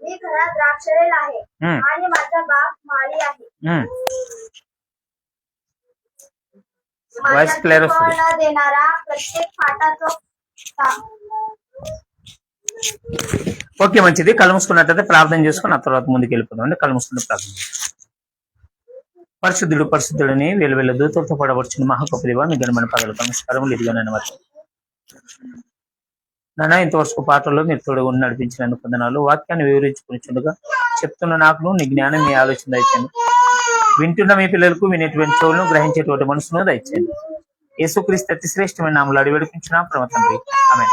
मी घरात द्राक्षवेल आहे आणि माझा बाप माळी आहे. माझ्यातील फळ न देणारा प्रत्येक फाटा तो ఓకే మంచిది. కళ్ళు మూసుకున్నట్లయితే ప్రార్థన చేసుకుని ఆ తర్వాత ముందుకు వెళ్ళిపోదాం. కళ్ళు మూసుకుంటే ప్రార్థన పరిశుద్ధుడు పరిశుద్ధుడిని వేలు దూతలతో పడవచ్చిన మహాగొప్ప దేవ మీ ఘనమైన పదవులు నమస్కారములు. ఇదిగా నేను నాన్న ఇంతవరకు పాటల్లో మీరు తోడుగా నడిపించినందుకు వందనాలు. వాక్యాన్ని వివరించుకునిచుండగా చెప్తున్న నాకు నీ జ్ఞానం మీ ఆలోచన దయచేయండి. వింటున్న మీ పిల్లలకు వినేటువంటి చెవులను గ్రహించేటువంటి మనసును దయచేయండి. యేసుక్రీస్తు అతి శ్రేష్టమైన నామములో అడిగి వేడుకుంటున్నాం పరమ తండ్రి. ఆమేన్.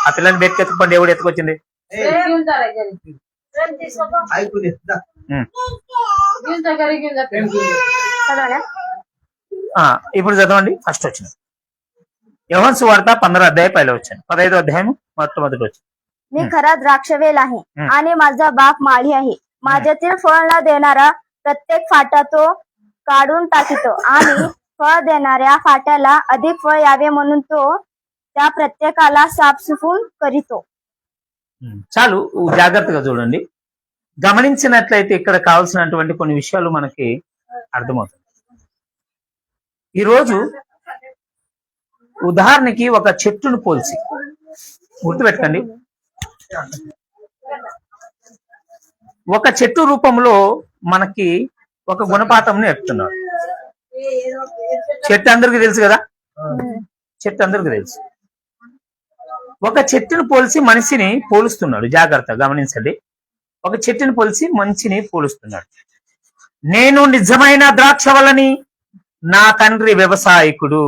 ఆ పిల్లల్ని బయటకు ఎత్తుకోండి. ఎవడు ఎత్తుకొచ్చింది? ఇప్పుడు చదవండి. ఫస్ట్ వచ్చిన యోహాను సువార్త 15 अध्याय पहिला वचन, 15 अध्याय మొట్టమొదటి वचन. मी खरा द्राक्षवेल आहे आणि माझा बाप माळी आहे. माझ्यातील फळ न देणारा प्रत्येक फाटा तो काढून टाकितो आणि फळ देणाऱ्या फाट्याला अधिक फळ यावे म्हणून तो त्या प्रत्येकाला साफसुफून करीतो. చాలు జాగ్రత్తగా చూడండి. గమనించినట్లయితే ఇక్కడ కావాల్సినటువంటి కొన్ని విషయాలు మనకి అర్థమవుతుంది. ఈరోజు ఉదాహరణకి ఒక చెట్టును పోల్చి గుర్తుపెట్టండి. ఒక చెట్టు రూపంలో మనకి ఒక గుణపాఠం నేర్పుతున్నాడు. చెట్టు అందరికీ తెలుసు కదా, చెట్టు అందరికీ తెలుసు. ఒక చెట్టును పోల్చి మనిషిని పోలుస్తున్నాడు. జాగ్రత్త గమనించండి. ఒక చెట్టుని పోల్చి మనిషిని పోలుస్తున్నాడు. నేను నిజమైన ద్రాక్షవల్లని, నా తండ్రి వ్యవసాయకుడు.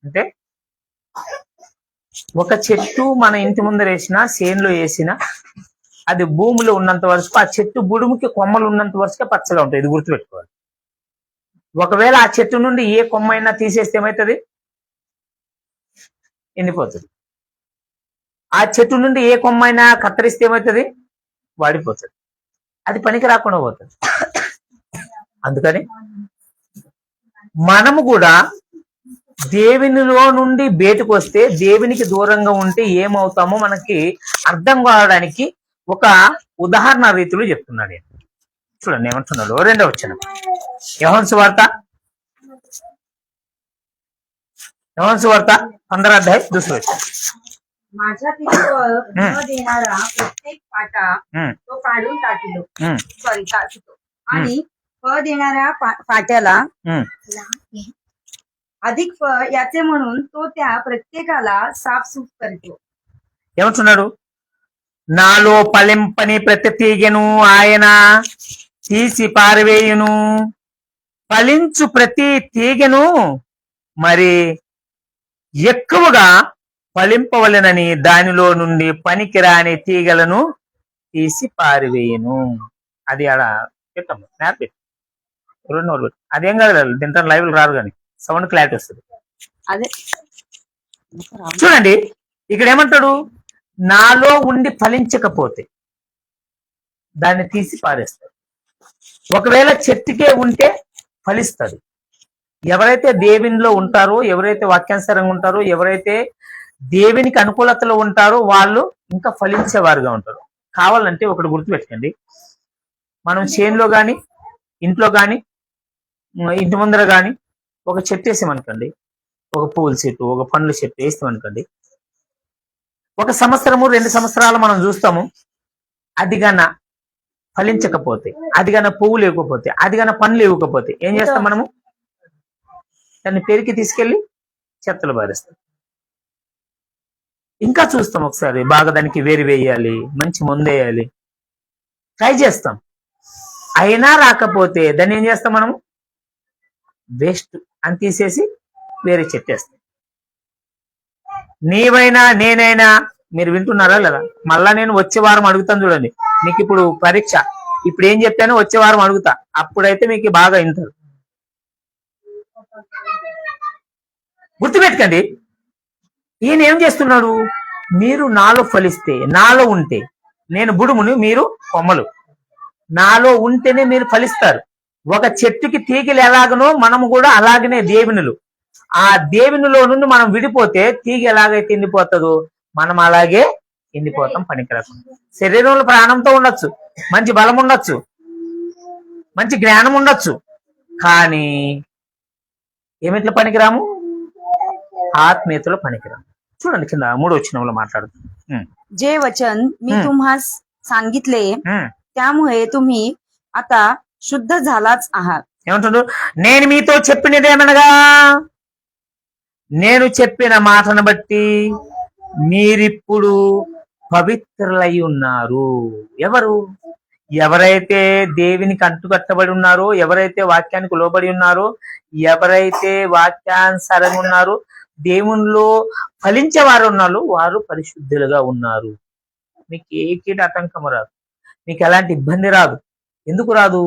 అంటే ఒక చెట్టు మన ఇంటి ముందర వేసినా, చేనులో వేసినా, అది భూమిలో ఉన్నంత వరకు ఆ చెట్టు బుడుముకి కొమ్మలు ఉన్నంత వరకే పచ్చగా ఉంటుంది. ఇది గుర్తుపెట్టుకోవాలి. ఒకవేళ ఆ చెట్టు నుండి ఏ కొమ్మ అయినా తీసేస్తే ఏమవుతుంది? ఎండిపోతుంది. ఆ చెట్టు నుండి ఏ కొమ్మ అయినా కత్తిరిస్తే ఏమవుతుంది? వాడిపోతుంది. అది పనికి రాకుండా పోతుంది. అందుకని మనము కూడా దేవునిలో నుండి బయటకు వస్తే, దేవునికి దూరంగా ఉంటే ఏమవుతామో మనకి అర్థం కావడానికి ఒక ఉదాహరణ రీతిలో చెప్తున్నాడు. చూడండి ఏమంటున్నాడు. 2వ వచనం యోహాను సువార్త 15 अध्याय 2 वचन. माझ्यातील फळ न देणारा प्रत्येक फाटा तो काढून टाकितो आणि फळ देणाऱ्या फाट्याला अधिक फळ याचे म्हणून तो त्या प्रत्येकाला साफसूफ करतो. ఏమంటున్నాడు? నాలో ఫలింపని ప్రతి తీగెను ఆయన తీసి పారవేయును. ఫలించు ప్రతి తీగెను మరి ఎక్కువగా ఫలింపవలెనని దానిలో నుండి పనికిరాని తీగలను తీసి పారివేయును. అది ఆడ పెట్టాము మ్యాప్ పెట్టి 2 అదేం కాదు. దీంట్లో లైవ్ రారు కానీ సౌండ్ క్లారిటీ వస్తుంది. అదే చూడండి ఇక్కడ ఏమంటాడు? నాలో ఉండి ఫలించకపోతే దాన్ని తీసి పారేస్తాడు. ఒకవేళ చెట్టుకే ఉంటే ఫలిస్తుంది. ఎవరైతే దేవునిలో ఉంటారో, ఎవరైతే వాక్యానుసారంగా ఉంటారో, ఎవరైతే దేవునికి అనుకూలతలో ఉంటారో వాళ్ళు ఇంకా ఫలించేవారుగా ఉంటారు. కావాలంటే ఒకటి గుర్తుపెట్టుకోండి. మనం చేనులో కానీ, ఇంట్లో కానీ, ఇంటి ముందర కానీ ఒక చెట్టు వేసామనుకోండి, ఒక పువ్వుల చెట్టు, ఒక పండ్ల చెట్టు వేస్తామనుకోండి, 1 సంవత్సరము 2 సంవత్సరాలు మనం చూస్తాము. అది గన ఫలించకపోతే, అది గన పువ్వులు ఇవ్వకపోతే, అది గన పండ్లు ఇవ్వకపోతే ఏం చేస్తాం? మనము దాన్ని పెరికి తీసుకెళ్లి చెత్తలు పారేస్తాం. ఇంకా చూస్తాం ఒకసారి బాగా దానికి వేరు వేయాలి, మంచి మందు వేయాలి, ట్రై చేస్తాం. అయినా రాకపోతే దాన్ని ఏం చేస్తాం? మనము వేస్ట్ అని తీసేసి వేరే చెట్టేస్తాం. నీవైనా నేనైనా మీరు వింటున్నారా లేదా? మళ్ళా నేను వచ్చే వారం అడుగుతాను. చూడండి, మీకు ఇప్పుడు పరీక్ష. ఇప్పుడు ఏం చెప్పానో వచ్చే వారం అడుగుతా. అప్పుడైతే మీకు బాగా వింటారు. గుర్తుపెట్టుకోండి. ఈయన ఏం చేస్తున్నాడు? మీరు నాలో ఫలిస్తే, నాలో ఉంటే, నేను బుడుమును, మీరు కొమ్మలు, నాలో ఉంటేనే మీరు ఫలిస్తారు. ఒక చెట్టుకి తీగలు ఎలాగనో మనము కూడా అలాగనే దేవునులు. ఆ దేవునిలో నుండి మనం విడిపోతే తీగ ఎలాగైతే ఎండిపోతుందో మనం అలాగే ఎండిపోతాం, పనికిరాకుండా. శరీరంలో ప్రాణంతో ఉండొచ్చు, మంచి బలం ఉండొచ్చు, మంచి జ్ఞానం ఉండొచ్చు, కానీ ఏమిట్లో పనికిరాము? ఆత్మీయతలో పనికిరాము. చూడండి కింద 3వ వచనంలో మాట్లాడుతుంది. जे वचन मी हं. तुम्हास सांगितले त्यामुळे तुम्ही आता शुद्ध झालाच आहात. ఏమంటాడు? నేను మీతో చెప్పినదేమనగా, నేను చెప్పిన మాటను బట్టి మీరిప్పుడు పవిత్రులై ఉన్నారు. ఎవరు? ఎవరైతే దేవునికి అంటుకట్టబడి ఉన్నారో, ఎవరైతే వాక్యానికి లోబడి ఉన్నారో, ఎవరైతే వాక్యానుసారంగా ఉన్నారో, దేవునిలో ఫలించే వారు ఉన్నారో వారు పరిశుద్ధులుగా ఉన్నారు. మీకు ఏ కీట ఆటంకం రాదు, మీకు ఎలాంటి ఇబ్బంది రాదు. ఎందుకు రాదు?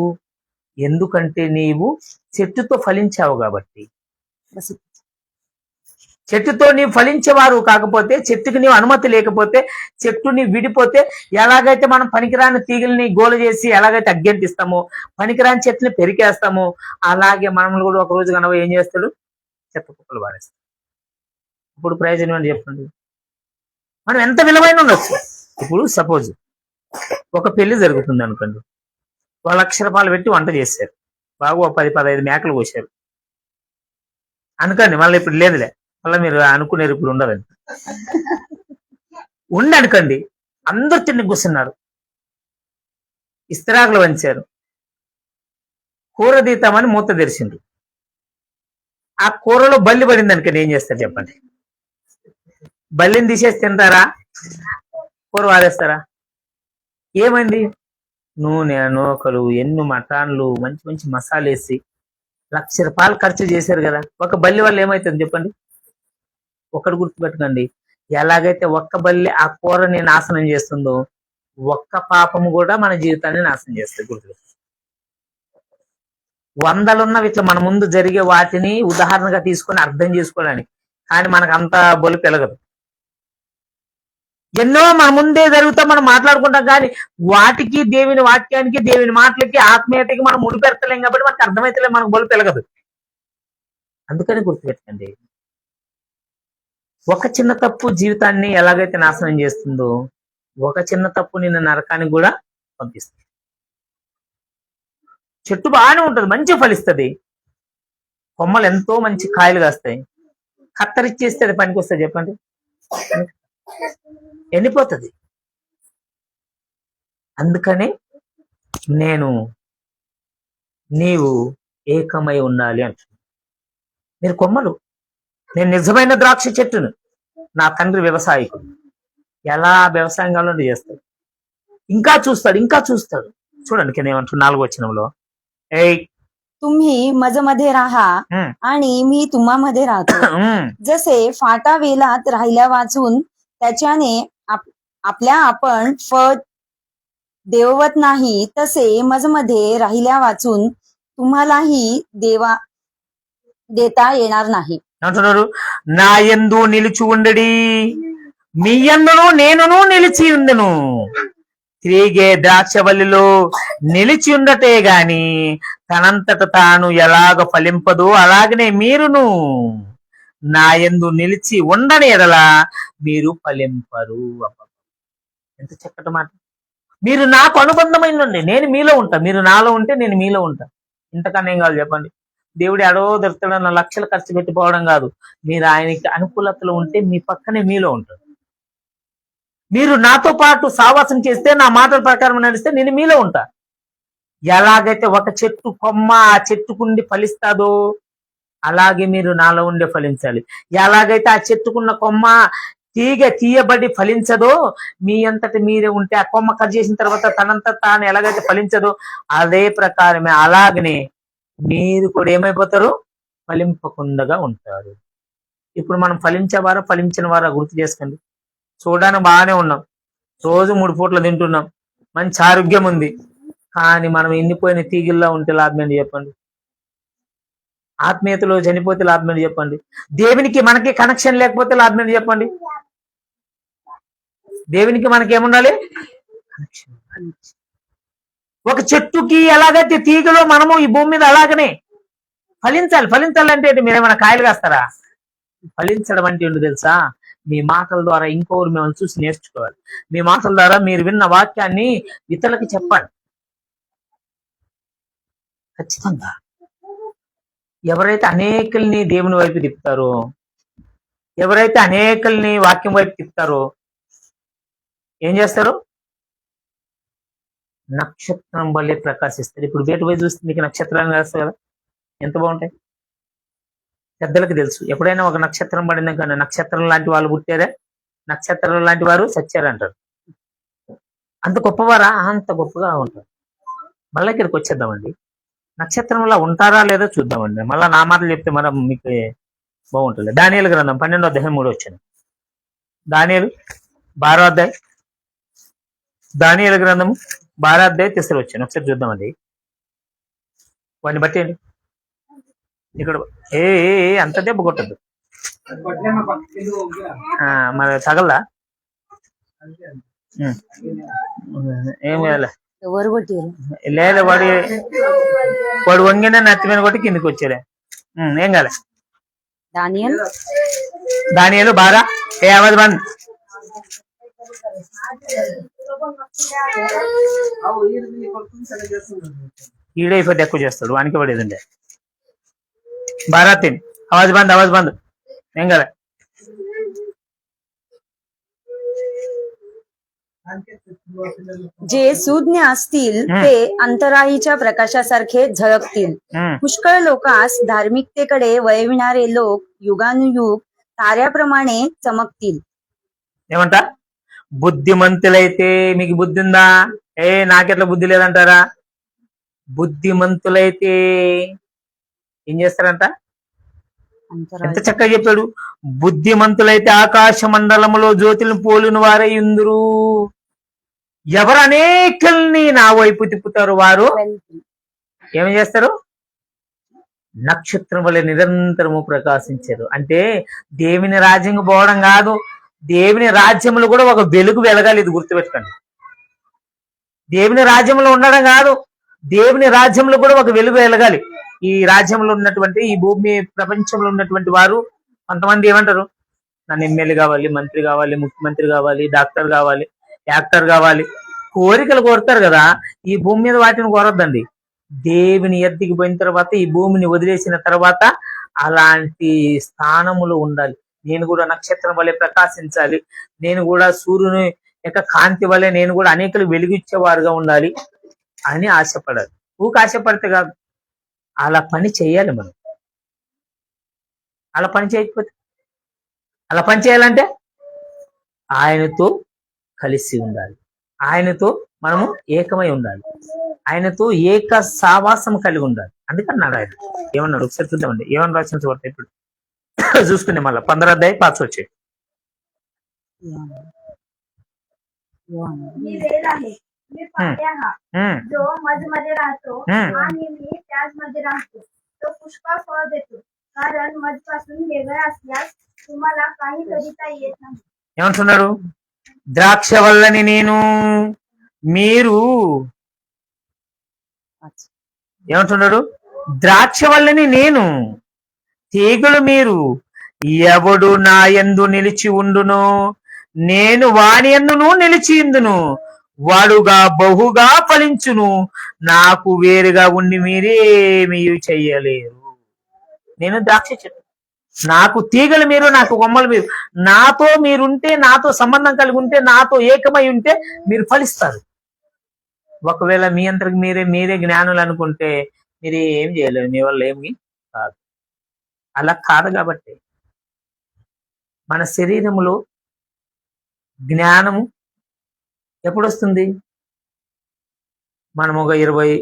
ఎందుకంటే నీవు చెట్టుతో ఫలించావు కాబట్టి. చెట్టుతో నీవు ఫలించేవారు కాకపోతే, చెట్టుకి నీవు అనుమతి లేకపోతే, చెట్టుని విడిపోతే, ఎలాగైతే మనం పనికిరాని తీగల్ని గోల చేసి ఎలాగైతే అగ్గంటిస్తామో, పనికిరాని చెట్లని పెరికేస్తామో, అలాగే మనల్ని కూడా ఒక రోజు కనుక ఏం చేస్తాడు? చెత్త కుప్పలు పారేస్తాడు. ఇప్పుడు ప్రయోజనం ఏంటి చెప్పండి? మనం ఎంత విలువైన ఉండొచ్చు. ఇప్పుడు సపోజ్ ఒక పెళ్లి జరుగుతుంది అనుకోండి, 1,00,000 రూపాయలు పెట్టి వంట చేశారు, బాగా 10-15 మేకలు కోసారు అనుకోండి. మళ్ళీ ఇప్పుడు లేదులే, మళ్ళీ మీరు అనుకునేది ఇప్పుడు ఉండదండి. అనుకోండి, అందరూ తిండి కూర్చున్నారు, ఇస్తరాకులు వంచారు, కూర తీతామని మూత తెరిచిండ్రు. ఆ కూరలో బల్లి పడింది అనుకోండి, ఏం చేస్తారు చెప్పండి? బల్లిని తీసేసి తింటారా? కూర వారేస్తారా? ఏమైంది? నూనె, నూకలు, ఎన్ని మటాన్లు, మంచి మంచి మసాలా వేసి 1,00,000 రూపాయలు ఖర్చు చేశారు కదా. ఒక బల్లి వల్ల ఏమవుతుంది చెప్పండి? ఒక్కటి గుర్తుపెట్టుకోండి, ఎలాగైతే ఒక్క బల్లి ఆ కూరని నాశనం చేస్తుందో, ఒక్క పాపము కూడా మన జీవితాన్ని నాశనం చేస్తుంది. గుర్తుపెట్టుకోండి. 100 ఇట్లా మన ముందు జరిగే వాటిని ఉదాహరణగా తీసుకొని అర్థం చేసుకోవడానికి, కానీ మనకు అంత బొలి పెరగదు. ఎన్నో మన ముందే జరుగుతా మనం మాట్లాడుకుంటాం, కానీ వాటికి, దేవుని వాక్యానికి, దేవుని మాటలకి, ఆత్మీయతకి మనం ముడిపెడతలేం కాబట్టి మనకు అర్థమైతలే, మనకు బొలి పెరగదు. అందుకని గుర్తుపెట్టండి, ఒక చిన్న తప్పు జీవితాన్ని ఎలాగైతే నాశనం చేస్తుందో, ఒక చిన్న తప్పు నిన్న నరకానికి కూడా పంపిస్తుంది. చెట్టు బాగానే ఉంటుంది, మంచిగా ఫలిస్తుంది, కొమ్మలు ఎంతో మంచి కాయలు కాస్తాయి, కత్తరిచ్చేస్తే అది పనికి వస్తుంది చెప్పండి? ఎండిపోతుంది. అందుకని నీవు ఏకమై ఉండాలి అంటున్నాను. మీరు కొమ్మలు, నేను నిజమైన ద్రాక్ష చెట్టును, నా తండ్రి వ్యవసాయకుడు. ఎలా వ్యవసాయం కావాలంటే చేస్తాడు, ఇంకా చూస్తాడు. చూడండి కింద ఏమంటారు 4వ వచనంలో, तुम्ही माझमध्ये राहा आणि मी तुम्हामध्ये राहतो. जसे फाटा वेलात राहिल्या वाचून त्याच्याने आपल्या आपण फळ देववत नाही, तसे माझमध्ये राहिल्या वाचून तुम्हालाही देता येणार नाही. అంటున్నారు, నా యందు నిలిచి ఉండడి, మీ యందును నేనును నిలిచి ఉండును. తిరిగే ద్రాక్షవల్లిలో నిలిచి ఉండటే గాని తనంతట తాను ఎలాగ ఫలింపదో, అలాగనే మీరును నా యందు నిలిచి ఉండని ఎడల మీరు ఫలింపరు. ఎంత చక్కటి మాట! మీరు నాకు అనుబంధమైన ఉండి, నేను మీలో ఉంటా, మీరు నాలో ఉంటే నేను మీలో ఉంటా. ఇంతకన్నా ఏం కావాలి చెప్పండి? దేవుడు ఎడో దొరుకుతాడన్న 1,00,000 ఖర్చు పెట్టిపోవడం కాదు, మీరు ఆయనకి అనుకూలతలు ఉంటే మీ పక్కనే మీలో ఉంటాడు. మీరు నాతో పాటు సావాసం చేస్తే, నా మాటల ప్రకారం నడిస్తే నేను మీలో ఉంటా. ఎలాగైతే ఒక చెట్టు కొమ్మ ఆ చెట్టుకుండి ఫలిస్తాదో, అలాగే మీరు నాలో ఉండే ఫలించాలి. ఎలాగైతే ఆ చెట్టుకున్న కొమ్మ తీయబడి ఫలించదో, మీ అంతటి మీరే ఉంటే, ఆ కొమ్మ కట్ చేసిన తర్వాత తనంత తాను ఎలాగైతే ఫలించదో, అదే ప్రకారమే అలాగనే మీరు కూడా ఏమైపోతారు? ఫలింపకుండా ఉంటారు. ఇప్పుడు మనం ఫలించిన వారా గుర్తు చేసుకోండి. చూడడానికి బాగానే ఉన్నాం, రోజు 3 పూటలు తింటున్నాం, మంచి ఆరోగ్యం ఉంది, కానీ మనం ఎండిపోయిన తీగిల్లా ఉంటే లాభం ఏంటి చెప్పండి? ఆత్మీయతలో చనిపోతే లాభం ఏంటి చెప్పండి? దేవునికి మనకి కనెక్షన్ లేకపోతే లాభం ఏంటి చెప్పండి? దేవునికి మనకి ఏముండాలి? కనెక్షన్. ఒక చెట్టుకి ఎలాగైతే తీగలో మనము ఈ భూమి మీద అలాగనే ఫలించాలి. ఫలించాలంటే మీరేమైనా కాయలు కాస్తారా? ఫలించడం అంటే ఏంటో తెలుసా? మీ మాటల ద్వారా ఇంకొకరు మిమ్మల్ని చూసి నేర్చుకోవాలి. మీ మాటల ద్వారా మీరు విన్న వాక్యాన్ని ఇతరులకు చెప్పాలి. ఖచ్చితంగా ఎవరైతే అనేకుల్ని దేవుని వైపు తిప్పుతారో, ఎవరైతే అనేకుల్ని వాక్యం వైపు తిప్పుతారో ఏం చేస్తారు? నక్షత్రం వల్లే ప్రకాశిస్తారు. ఇప్పుడు బయట పోయి చూస్తే మీకు నక్షత్రాలు వేస్తారు కదా, ఎంత బాగుంటాయి. పెద్దలకు తెలుసు, ఎప్పుడైనా ఒక నక్షత్రం పడింది కానీ నక్షత్రం లాంటి వాళ్ళు పుట్టారా, నక్షత్రం లాంటి వారు సచ్చారంటారు. అంత గొప్పవారా? అంత గొప్పగా ఉంటారు. మళ్ళీ ఇక్కడికి వచ్చేద్దామండి. నక్షత్రంలా ఉంటారా లేదో చూద్దామండి. మళ్ళీ నా మాటలు చెప్తే మనం మీకు బాగుంటుంది. దానియేలు గ్రంథం 12:3 దానియేలు 12 దానియేలు గ్రంథము 12 ఒకసారి చూద్దామండి. వాడిని బట్టేయండి. ఇక్కడ అంత దెబ్బ కొట్టద్దు, మరి తగలదా? ఏం కాలే, ఎవరు కొట్టారు? లేదు వాడు వంగిన నత్తి మీద కొట్టి కిందికి వచ్చారే. ఏం కాలే. దానియేలు 12 आवाज बंद. ఈడే ఇఫెక్ట్ ఎక్కువ చేస్తాడు, వానికి పడేదండి. 12 आवाज बंद ఏం కాలే. जे सुज्ञ असतील ते अंतराईच्या प्रकाशासारखे झळकतील. पुष्कळ लोकांस धार्मिकतेकडे वळविणारे लोक युगानुयुग ताऱ्याप्रमाणे चमकतील. ఏమంట? బుద్ధిమంతులైతే, మీకు బుద్ధి ఉందా? నాకెట్లా బుద్ధి లేదంటారా? బుద్ధిమంతులైతే ఏం చేస్తారంట? ఎంత చక్కగా చెప్పాడు. బుద్ధిమంతులైతే ఆకాశ మండలములో జ్యోతులను పోలిన వారే ఇందురు. ఎవరు అనేకల్ని నా వైపు తిప్పుతారు వారు ఏమి చేస్తారు? నక్షత్రం వల్ల నిరంతరము ప్రకాశించారు. అంటే దేవుని రాజ్యం పోవడం కాదు, దేవుని రాజ్యంలో కూడా ఒక వెలుగు వెలగాలి. ఇది గుర్తుపెట్టుకోండి. దేవుని రాజ్యంలో ఉండడం కాదు, దేవుని రాజ్యంలో కూడా ఒక వెలుగు వెలగాలి. ఈ రాజ్యంలో ఉన్నటువంటి, ఈ భూమి ప్రపంచంలో ఉన్నటువంటి వారు కొంతమంది ఏమంటారు? నన్ను ఎమ్మెల్యే కావాలి, మంత్రి కావాలి, ముఖ్యమంత్రి కావాలి, డాక్టర్ కావాలి, యాక్టర్ కావాలి, కోరికలు కోరుతారు కదా. ఈ భూమి మీద వాటిని కోరొద్దండి. దేవుని ఎద్దికి పోయిన తర్వాత, ఈ భూమిని వదిలేసిన తర్వాత అలాంటి స్థానములు ఉండాలి. నేను కూడా నక్షత్రం వలె ప్రకాశించాలి, నేను కూడా సూర్యుని యొక్క కాంతి వలె నేను కూడా అనేకలు వెలిగించేవారుగా ఉండాలి అని ఆశపడాలి. ఊక ఆశపడితే కాదు, అలా పని చేయాలి. మనం అలా పని చేయకపోతే, అలా పని చేయాలంటే ఆయనతో కలిసి ఉండాలి, ఆయనతో మనము ఏకమై ఉండాలి, ఆయనతో ఏక సావాసం కలిగి ఉండాలి. అందుకన్నాడు ఆయన. ఏమన్నాడు ఒకసారి చూద్దామండి. ఏమన్నా రాసిన చూడతా ఇప్పుడు చూసుకునే మళ్ళీ 15 వచ్చాయి. मी वेल आहे, मी पाणी आहे, जो मधमध्ये राहतो आणि मी त्याचमध्ये राहतो. तो पुष्कळ फळ देतो, कारण मधपासून वेगळा असल्यास तुम्हाला काही करिता येत नाही. ఏమంటున్నాడు? ద్రాక్ష వల్లని నేను, మీరు ఏమంటున్నాడు? ద్రాక్ష వల్లని నేను, తీగలు మీరు. ఎవడు నా యందు నిలిచి ఉండునో నేను వాని యందును నిలిచి ఉందును, వాడుగా బహుగా ఫలించును. నాకు వేరుగా ఉండి మీరేమీ చెయ్యలేరు. నేను ద్రాక్ష చెట్టు, నాకు తీగలు మీరు, నాకు కొమ్మలు మీరు. నాతో మీరుంటే, నాతో సంబంధం కలిగి ఉంటే, నాతో ఏకమై ఉంటే మీరు ఫలిస్తారు. ఒకవేళ మీ అంతరికి మీరే జ్ఞానులు అనుకుంటే మీరు ఏం చేయలేరు, మీ వల్ల ఏమి కాదు. అలా కాదు. కాబట్టి మన శరీరములో జ్ఞానము ఎప్పుడు వస్తుంది? మనం ఒక 20,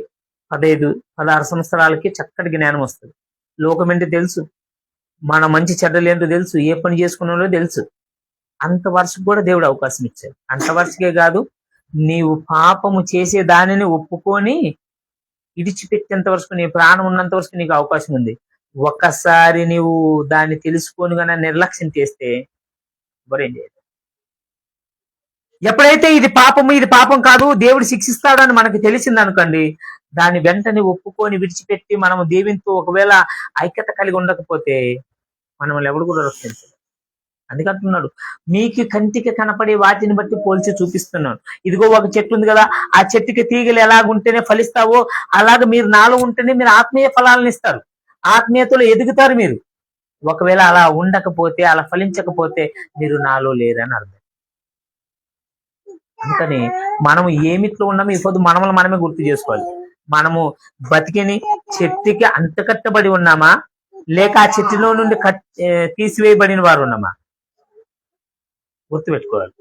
15, 16 సంవత్సరాలకి చక్కటి జ్ఞానం వస్తుంది. లోకం ఏంటో తెలుసు, మన మంచి చెడ్డలు ఏంటో తెలుసు, ఏ పని చేసుకున్నాడో తెలుసు. అంత వరుసకు కూడా దేవుడు అవకాశం ఇచ్చాడు. అంత వరుసకే కాదు, నీవు పాపము చేసే దానిని ఒప్పుకొని ఇడిచిపెట్టేంత వరకు, నీ ప్రాణం ఉన్నంత వరకు నీకు అవకాశం ఉంది. ఒక్కసారి నీవు దాన్ని తెలుసుకొని కానీ నిర్లక్ష్యం చేస్తే ఎవరేం చేయదు. ఎప్పుడైతే ఇది పాపం కాదు, దేవుడు శిక్షిస్తాడని మనకు తెలిసింది అనుకోండి, దాన్ని వెంటనే ఒప్పుకొని విడిచిపెట్టి మనము దేవునితో ఒకవేళ ఐక్యత కలిగి ఉండకపోతే మనల్ని ఎవడు కూడా రక్షించదు. అందుకంటున్నాడు మీకు కంటికి కనపడే వాటిని బట్టి పోల్చి చూపిస్తున్నాను. ఇదిగో ఒక చెట్టు ఉంది కదా, ఆ చెట్టుకి తీగలు ఎలాగుంటేనే ఫలిస్తావో అలాగ మీరు నాలో ఉంటేనే మీరు ఆత్మీయ ఫలాలను ఇస్తారు, ఆత్మీయతలో ఎదుగుతారు మీరు. ఒకవేళ అలా ఉండకపోతే, అలా ఫలించకపోతే మీరు నాలో లేరని అర్థం. అందుకని మనము ఏమిట్లో ఉన్నామో ఈ పొద్దు మనల్ని మనమే గుర్తు చేసుకోవాలి. మనము బతికిని చెట్టుకి అంటకట్టబడి ఉన్నామా, లేక ఆ చెట్టులో నుండి తీసివేయబడిన వారు ఉన్నామా गुर्तुपेట్టుకోవాలి.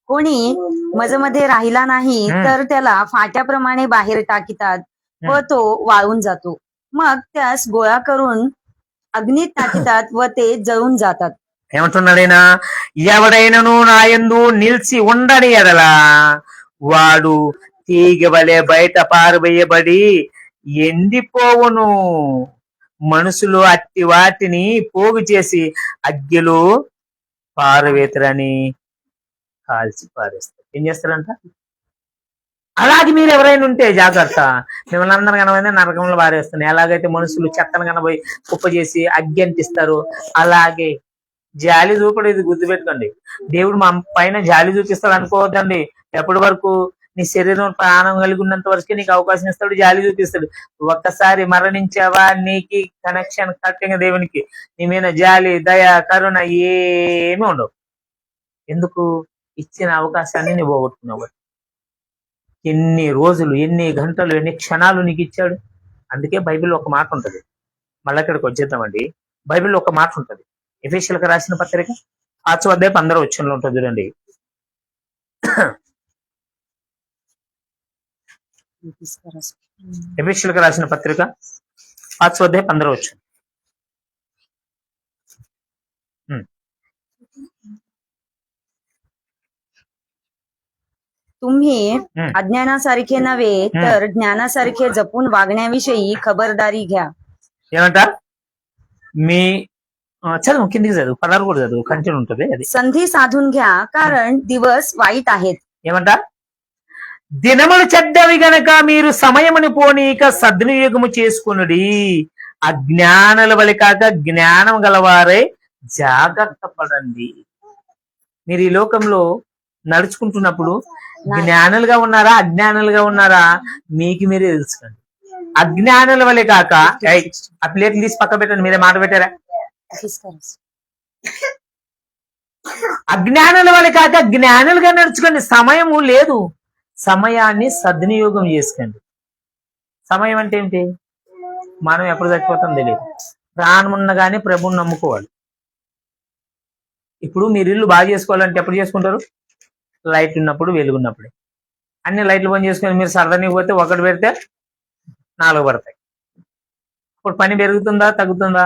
कोणी मजमध्ये राहिला नाही तर त्याला फाट्याप्रमाणे बाहेर टाकीतात व तो वाळून जातो. मग त्यास गोळा करून अग्नीत टाकीतात व ते जळून जातात. ఏమంటున్నాడైనా, ఎవడైనను నా యందు నిలిచి ఉండని ఎడల వాడు తీగ వలె బయట పారవేయబడి ఎండిపోవును. మనుషులు అట్టి వాటిని పోగు చేసి అగ్గిలో పారవేతరని కాల్చి పారేస్తారు. ఏం చేస్తారంట? అలాగే మీరు ఎవరైనా ఉంటే జాగ్రత్త, మిమ్మల్ని అందరూ కనబడి నరకంలో పారేస్తున్నాయి. ఎలాగైతే మనుషులు చెత్తను కనబోయి కుప్ప చేసి అగ్గి అంటిస్తారు, అలాగే జాలి చూపడు. ఇది గుర్తుపెట్టుకోండి. దేవుడు మా పైన జాలి చూపిస్తాడు అనుకోవద్దండి. ఎప్పటి వరకు నీ శరీరం ప్రాణం కలిగి ఉన్నంత వరకే నీకు అవకాశం ఇస్తాడు, జాలి చూపిస్తాడు. ఒక్కసారి మరణించావా నీకు కనెక్షన్ కట్టిన దేవునికి నీ మీద జాలి, దయ, కరుణ ఏమీ ఉండవు. ఎందుకు? ఇచ్చిన అవకాశాన్ని నువ్వు పోగొట్టుకున్నావు. ఎన్ని రోజులు, ఎన్ని గంటలు, ఎన్ని క్షణాలు నీకు ఇచ్చాడు. అందుకే బైబిల్లో ఒక మాట ఉంటుంది. మళ్ళీ ఇక్కడికి వచ్చేద్దామండి. బైబిల్లో ఒక మాట ఉంటుంది. ఎఫెసీయులకు రాసిన పత్రిక 5వ అధ్యాయం 15వ వచనంలో ఉంటుంది చూడండి. ఎఫెసీయులకు రాసిన పత్రిక 5వ అధ్యాయం 15వ వచనం. तुम्ही अज्ञानासारखे नव्हे तर ज्ञानासारखे जपून वागण्याविषयी खबरदारी घ्या. ఏమంట? మీ చదువు కిందికి చదువు, 16 కూడా చదువు, కంటిన్యూ ఉంటుంది అది. संधी साधून घ्या कारण दिवस वाईट आहेत. ఏమంట? దినములు చెడ్డవి గనక మీరు సమయముని పోనీక సద్వినియోగము చేసుకునుడి. అజ్ఞానుల వలె కాక జ్ఞానం గలవారై జాగ్రత్త పడండి. మీరు ఈ లోకంలో నడుచుకుంటున్నప్పుడు జ్ఞానులుగా ఉన్నారా, అజ్ఞానులుగా ఉన్నారా మీకు మీరే తెలుసుకోండి. అజ్ఞానుల వలె కాక, ఆ ప్లేట్లు తీసి పక్క పెట్టండి, మీరే మాట పెట్టారా? అజ్ఞానుల వలె కాక జ్ఞానులుగా నడుచుకోండి. సమయము లేదు, సమయాన్ని సద్వినియోగం చేసుకోండి. సమయం అంటే ఏంటి? మనం ఎప్పుడు చచ్చిపోతాం తెలియదు. ప్రాణం ఉన్నగానే ప్రభువుని నమ్ముకోవాలి. ఇప్పుడు మీరు ఇల్లు బాగా చేసుకోవాలంటే ఎప్పుడు చేసుకుంటారు? లైట్ ఉన్నప్పుడు, వెలుగున్నప్పుడే. అన్ని లైట్లు బంద్ చేసుకొని మీరు సరదానికి పోతే ఒకటి పెడితే 4 పడతాయి. ఇప్పుడు పని పెరుగుతుందా తగ్గుతుందా?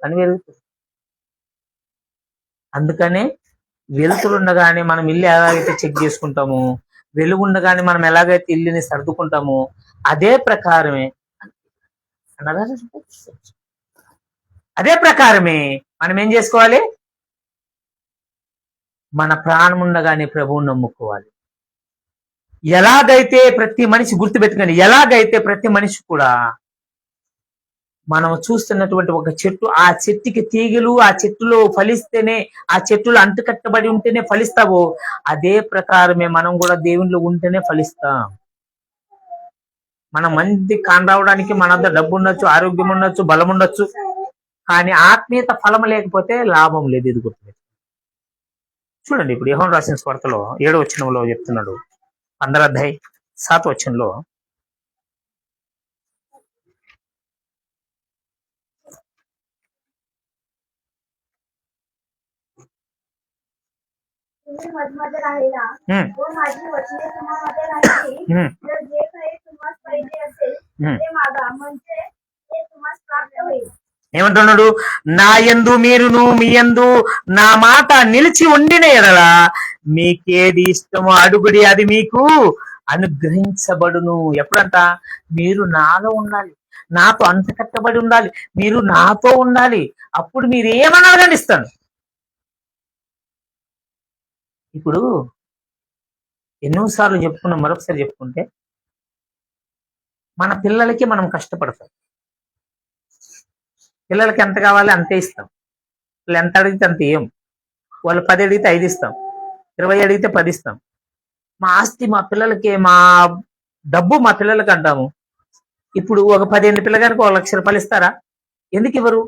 పని పెరుగుతుంది. అందుకనే వెలుతురుండగానే మనం ఇల్లు ఎలాగైతే చెక్ చేసుకుంటామో, వెలుగుండగానే మనం ఎలాగైతే ఇల్లుని సర్దుకుంటామో అదే ప్రకారమే మనం ఏం చేసుకోవాలి? మన ప్రాణం ఉండగానే ప్రభువుని నమ్ముకోవాలి. ఎలాగైతే ప్రతి మనిషి, గుర్తుపెట్టుకోండి, ఎలాగైతే ప్రతి మనిషి కూడా మనం చూస్తున్నటువంటి ఒక చెట్టు, ఆ చెట్టుకి తీగలు ఆ చెట్టులో ఫలిస్తేనే, ఆ చెట్టులో అంటుకట్టబడి ఉంటేనే ఫలిస్తావో అదే ప్రకారమే మనం కూడా దేవునిలో ఉంటేనే ఫలిస్తాం. మన మంది కానరావడానికి మన వద్ద డబ్బు ఉండొచ్చు, ఆరోగ్యం ఉండొచ్చు, బలం ఉండొచ్చు, కానీ ఆత్మీయత ఫలం లేకపోతే లాభం లేదు. ఇది గుర్తుపెట్టుకోండి. చూడండి, ఇప్పుడు యోహాను రాసిన సువార్తలో 7వ వచనంలో చెప్తున్నాడు. 15వ అధ్యాయం 7వ వచనంలో, तुम्ही माझ्यामध्ये राहिला व माझी वचने तुम्हामध्ये राहिली तर जे काही तुम्हाला पाहिजे असेल ते मागा, म्हणजे ते तुम्हाला प्राप्त होईल. ఏమంటున్నాడు? నా యందు మీరును మీ యందు నా మాట నిలిచి ఉండిన ఎడల మీకేది ఇష్టమో అడుగుడి, అది మీకు అనుగ్రహించబడును. ఎప్పుడంట? మీరు నాలో ఉండాలి, నాతో అంతకట్టబడి ఉండాలి, మీరు నాతో ఉండాలి. అప్పుడు మీరు ఏమన్నా ఇస్తాను. ఇప్పుడు ఎన్నోసార్లు చెప్పుకున్నాం, మరొకసారి చెప్పుకుంటే మన పిల్లలకి మనం కష్టపడతాం. పిల్లలకి ఎంత కావాలి అంతే ఇస్తాం. వాళ్ళు ఎంత అడిగితే అంత ఇయ్యం. వాళ్ళు 10 అడిగితే 5 ఇస్తాం, 20 అడిగితే 10 ఇస్తాం. మా ఆస్తి మా పిల్లలకి, మా డబ్బు మా పిల్లలకి అంటాము. ఇప్పుడు ఒక 10 ఏళ్ళ పిల్లగానికి 1 లక్ష రూపాయలు ఇస్తారా? ఎందుకు ఇవ్వరు?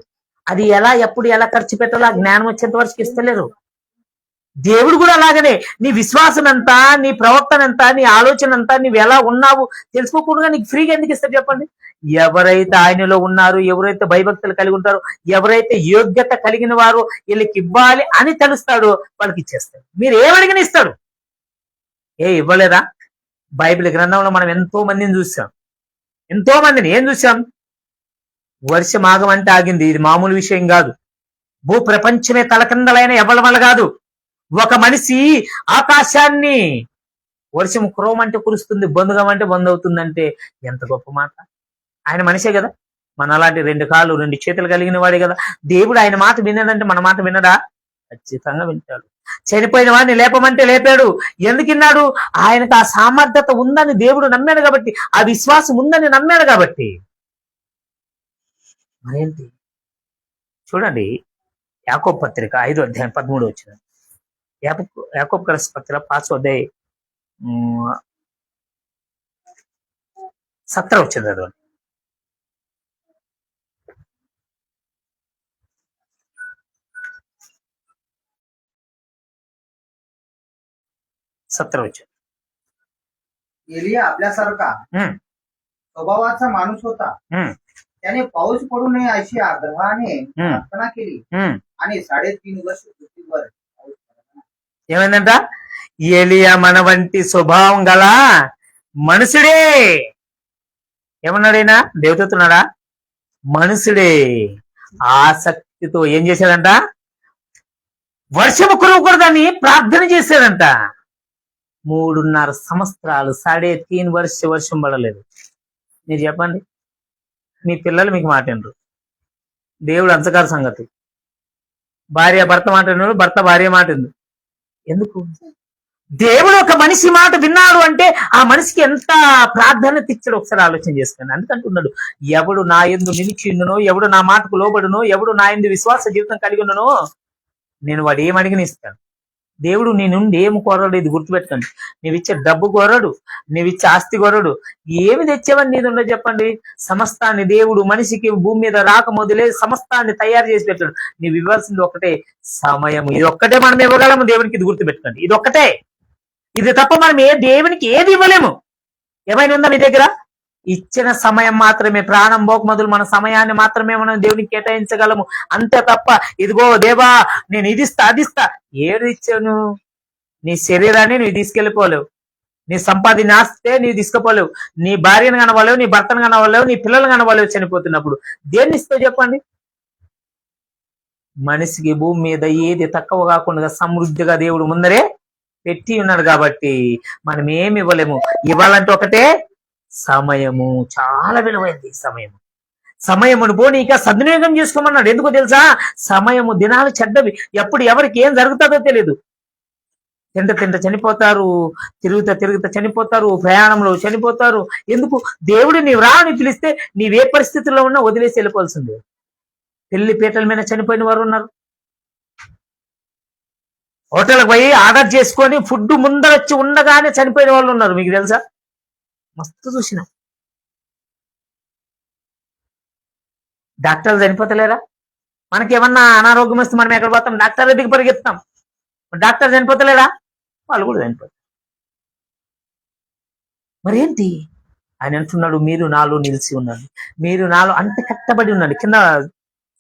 అది ఎలా, ఎప్పుడు, ఎలా ఖర్చు పెట్టాలో ఆ జ్ఞానం వచ్చేంత వరకు ఇస్తలేరు. దేవుడు కూడా అలాగనే నీ విశ్వాసం ఎంత, నీ ప్రవర్తన ఎంత, నీ ఆలోచన ఎంత, నీవు ఎలా ఉన్నావు తెలుసుకోకుండా నీకు ఫ్రీగా ఎందుకు ఇస్తారు చెప్పండి? ఎవరైతే ఆయనలో ఉన్నారు, ఎవరైతే భయభక్తులు కలిగి ఉంటారో, ఎవరైతే యోగ్యత కలిగిన వారు వీళ్ళకి ఇవ్వాలి అని తెలుస్తాడో వాళ్ళకి ఇచ్చేస్తాడు. మీరు ఏమడిగిన ఇస్తాడు. ఇవ్వలేదా? బైబిల్ గ్రంథంలో మనం ఎంతో మందిని చూసాం. ఎంతో మందిని ఏం చూసాం? వర్షం ఆగమంటే ఆగింది. ఇది మామూలు విషయం కాదు. భూ ప్రపంచమే తలకిందలైన ఎవరి వల్ల కాదు. ఒక మనిషి ఆకాశాన్ని, వర్షం కురవమంటే కురుస్తుంది, బంధుగమంటే బంద్ అవుతుందంటే ఎంత గొప్ప మాట. ఆయన మనిషే కదా, మన అలాంటి 2 కాళ్ళు 2 చేతులు కలిగిన వాడే కదా. దేవుడు ఆయన మాట విన్నాడంటే మన మాట వినడా? ఖచ్చితంగా వింటాడు. చనిపోయిన వాడిని లేపమంటే లేపాడు. ఎందుకు విన్నాడు? ఆయనకు ఆ సామర్థ్యత ఉందని దేవుడు నమ్మాడు కాబట్టి, ఆ విశ్వాసం ఉందని నమ్మాడు కాబట్టి. మరేంటి చూడండి, యాకోబు పత్రిక 5వ అధ్యాయం 13 వచ్చిన యాకోబు రాసిన పత్రిక 5వ అధ్యాయం 17 వచ్చింది. అదొని 17 వచ్చింది. एलिया आपल्यासारखा स्वभावाचा माणूस होता. त्याने पाऊस पडू नये अशी आग्रहाने प्रार्थना केली आणि 3.5 वर्ष पृथ्वीवर पाऊस पडला. ఏమైందంట? ఏలియా మన వంటి స్వభావం గల మనుషుడే. ఏమన్నాడైనా? దేవతన్నాడా? మనుషుడే. ఆసక్తితో ఏం చేశాడంట? వర్షము కురవకూడదని ప్రార్థన చేశాడంట. 3.5 సంవత్సరాలు 3.5 వర్షం పడలేదు. మీరు చెప్పండి, మీ పిల్లలు మీకు మాట వినరు. దేవుడు అంచకారు సంగతి. భార్య భర్త మాట వినరు, భర్త భార్య మాట వినరు. ఎందుకు? దేవుడు ఒక మనిషి మాట విన్నాడు అంటే ఆ మనిషికి ఎంత ప్రాధాన్యత ఇచ్చాడు ఒకసారి ఆలోచన చేసుకోండి. అందుకంటున్నాడు, ఎవడు నా యందు నిలిచిండునో, ఎవడు నా మాటకు లోబడునో, ఎవడు నా యందు విశ్వాస జీవితం కలిగి ఉండనో నేను వాడు ఏమడిగిన ఇస్తాను. దేవుడు నీ నుండి ఏమి కోరడు. ఇది గుర్తుపెట్టండి. నీవిచ్చే డబ్బు కోరడు, నీవిచ్చే ఆస్తి కోరడు. ఏమి తెచ్చేవని నీది ఉండదు చెప్పండి. సమస్తాన్ని దేవుడు మనిషికి భూమి మీద రాక మొదలే సమస్తాన్ని తయారు చేసి పెట్టాడు. నీవు ఇవ్వాల్సింది ఒకటే, సమయం. ఇది ఒక్కటే మనం ఇవ్వగలము దేవునికి. ఇది గుర్తుపెట్టుకోండి. ఇది ఒక్కటే. ఇది తప్ప మనం దేవునికి ఏది ఇవ్వలేము. ఏమైనా ఉందా మీ దగ్గర? ఇచ్చిన సమయం మాత్రమే. ప్రాణం పోక మొదలు మన సమయాన్ని మాత్రమే మనం దేవునికి కేటాయించగలము. అంతే తప్ప ఇదిగో దేవా నేను ఇది ఇస్తా అది ఇస్తా, ఏది ఇచ్చాను? నీ శరీరాన్ని నువ్వు తీసుకెళ్ళిపోలేవు, నీ సంపాదన ఆస్తే నీవు తీసుకుపోలేవు, నీ భార్యను కనవలేవు, నీ భర్తను కనవలేవు, నీ పిల్లలు కనవలేవు. చనిపోతున్నప్పుడు దేన్ని ఇస్తావు చెప్పండి? మనిషికి భూమి మీద ఏది తక్కువ కాకుండా సమృద్ధిగా దేవుడు ముందరే పెట్టి ఉన్నాడు కాబట్టి మనం ఏమి ఇవ్వలేము. ఇవ్వాలంటే ఒకటే, సమయము. చాలా విలువైంది సమయము. సమయమును పోనీ ఇక సద్వినియోగం చేసుకోమన్నాడు. ఎందుకో తెలుసా? సమయము, దినాలు చెడ్డవి. ఎప్పుడు ఎవరికి ఏం జరుగుతుందో తెలియదు. తింట చనిపోతారు, తిరుగుతా చనిపోతారు, ప్రయాణంలో చనిపోతారు. ఎందుకు? దేవుడు నీవు రా అని పిలిస్తే నీవే పరిస్థితుల్లో ఉన్నా వదిలేసి వెళ్ళిపోవాల్సిందే. పెళ్లి పీటల మీద చనిపోయిన వారు ఉన్నారు. హోటల్కి పోయి ఆర్డర్ చేసుకొని ఫుడ్ ముందరొచ్చి ఉండగానే చనిపోయిన వాళ్ళు ఉన్నారు. మీకు తెలుసా? మస్తు చూసినాం. డాక్టర్లు చనిపోతలేరా? మనకేమన్నా అనారోగ్యం వస్తే మనం ఎక్కడ పోతాం? డాక్టర్ దగ్గరికి పరిగెత్తాం. డాక్టర్ చనిపోతలేరా? వాళ్ళు కూడా చనిపోతారు. మరేంటి? ఆయన అంటున్నాడు, మీరు నాలో నిలిచి ఉన్నాడు, మీరు నాలో అంత కట్టబడి ఉన్నాడు. కింద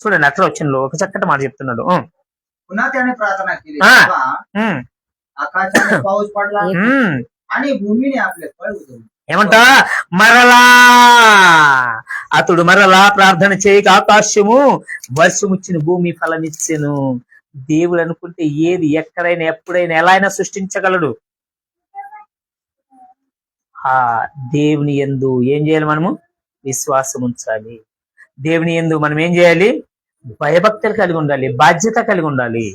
చూడండి, అట్లా వచ్చిన ఒక చక్కటి మాట చెప్తున్నాడు. पुन्हा त्याने प्रार्थना केली, तेव्हा आकाशाने पाऊस पडला आणि भूमीने आपले फळ उगवले. ఏమంటా? మరలా అతడు మరలా ప్రార్థన చేయక ఆకాశము వర్షముచ్చిన భూమి ఫలమిచ్చెను. దేవుడు అనుకుంటే ఏది ఎక్కడైనా ఎప్పుడైనా ఎలా అయినా సృష్టించగలడు. ఆ దేవుని యందు ఏం చేయాలి? మనము విశ్వాసం ఉంచాలి. దేవుని యందు మనం ఏం చేయాలి? భయభక్తులు కలిగి ఉండాలి, బాధ్యత కలిగి ఉండాలి.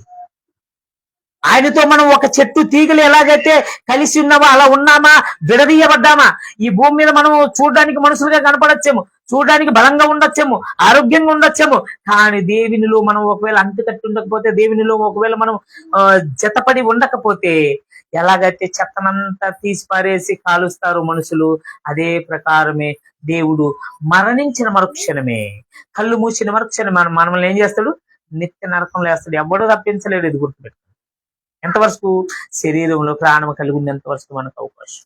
ఆయనతో మనం ఒక చెట్టు తీగలు ఎలాగైతే కలిసి ఉన్నామో అలా ఉన్నామా, విడదీయబడ్డామా? ఈ భూమి మీద మనం చూడడానికి మనుషులుగా కనపడచ్చేమో, చూడడానికి బలంగా ఉండొచ్చేమో, ఆరోగ్యంగా ఉండొచ్చేమో, కానీ దేవునిలో మనం ఒకవేళ అంటుకట్టి ఉండకపోతే, దేవునిలో ఒకవేళ మనం జతపడి ఉండకపోతే, ఎలాగైతే చెత్తనంతా తీసి పారేసి కాలుస్తారు మనుషులు, అదే ప్రకారమే దేవుడు మరణించిన మరుక్షణమే, కళ్ళు మూసిన మరుక్షణమే మనల్ని ఏం చేస్తాడు? నిత్య నరకంలో వేస్తాడు. ఎవడో తప్పించలేడు. ఇది గుర్తుపెట్టు. ఎంతవరకు? శరీరంలో ప్రాణం కలిగి ఉన్నంత వరకు మనకు అవకాశం.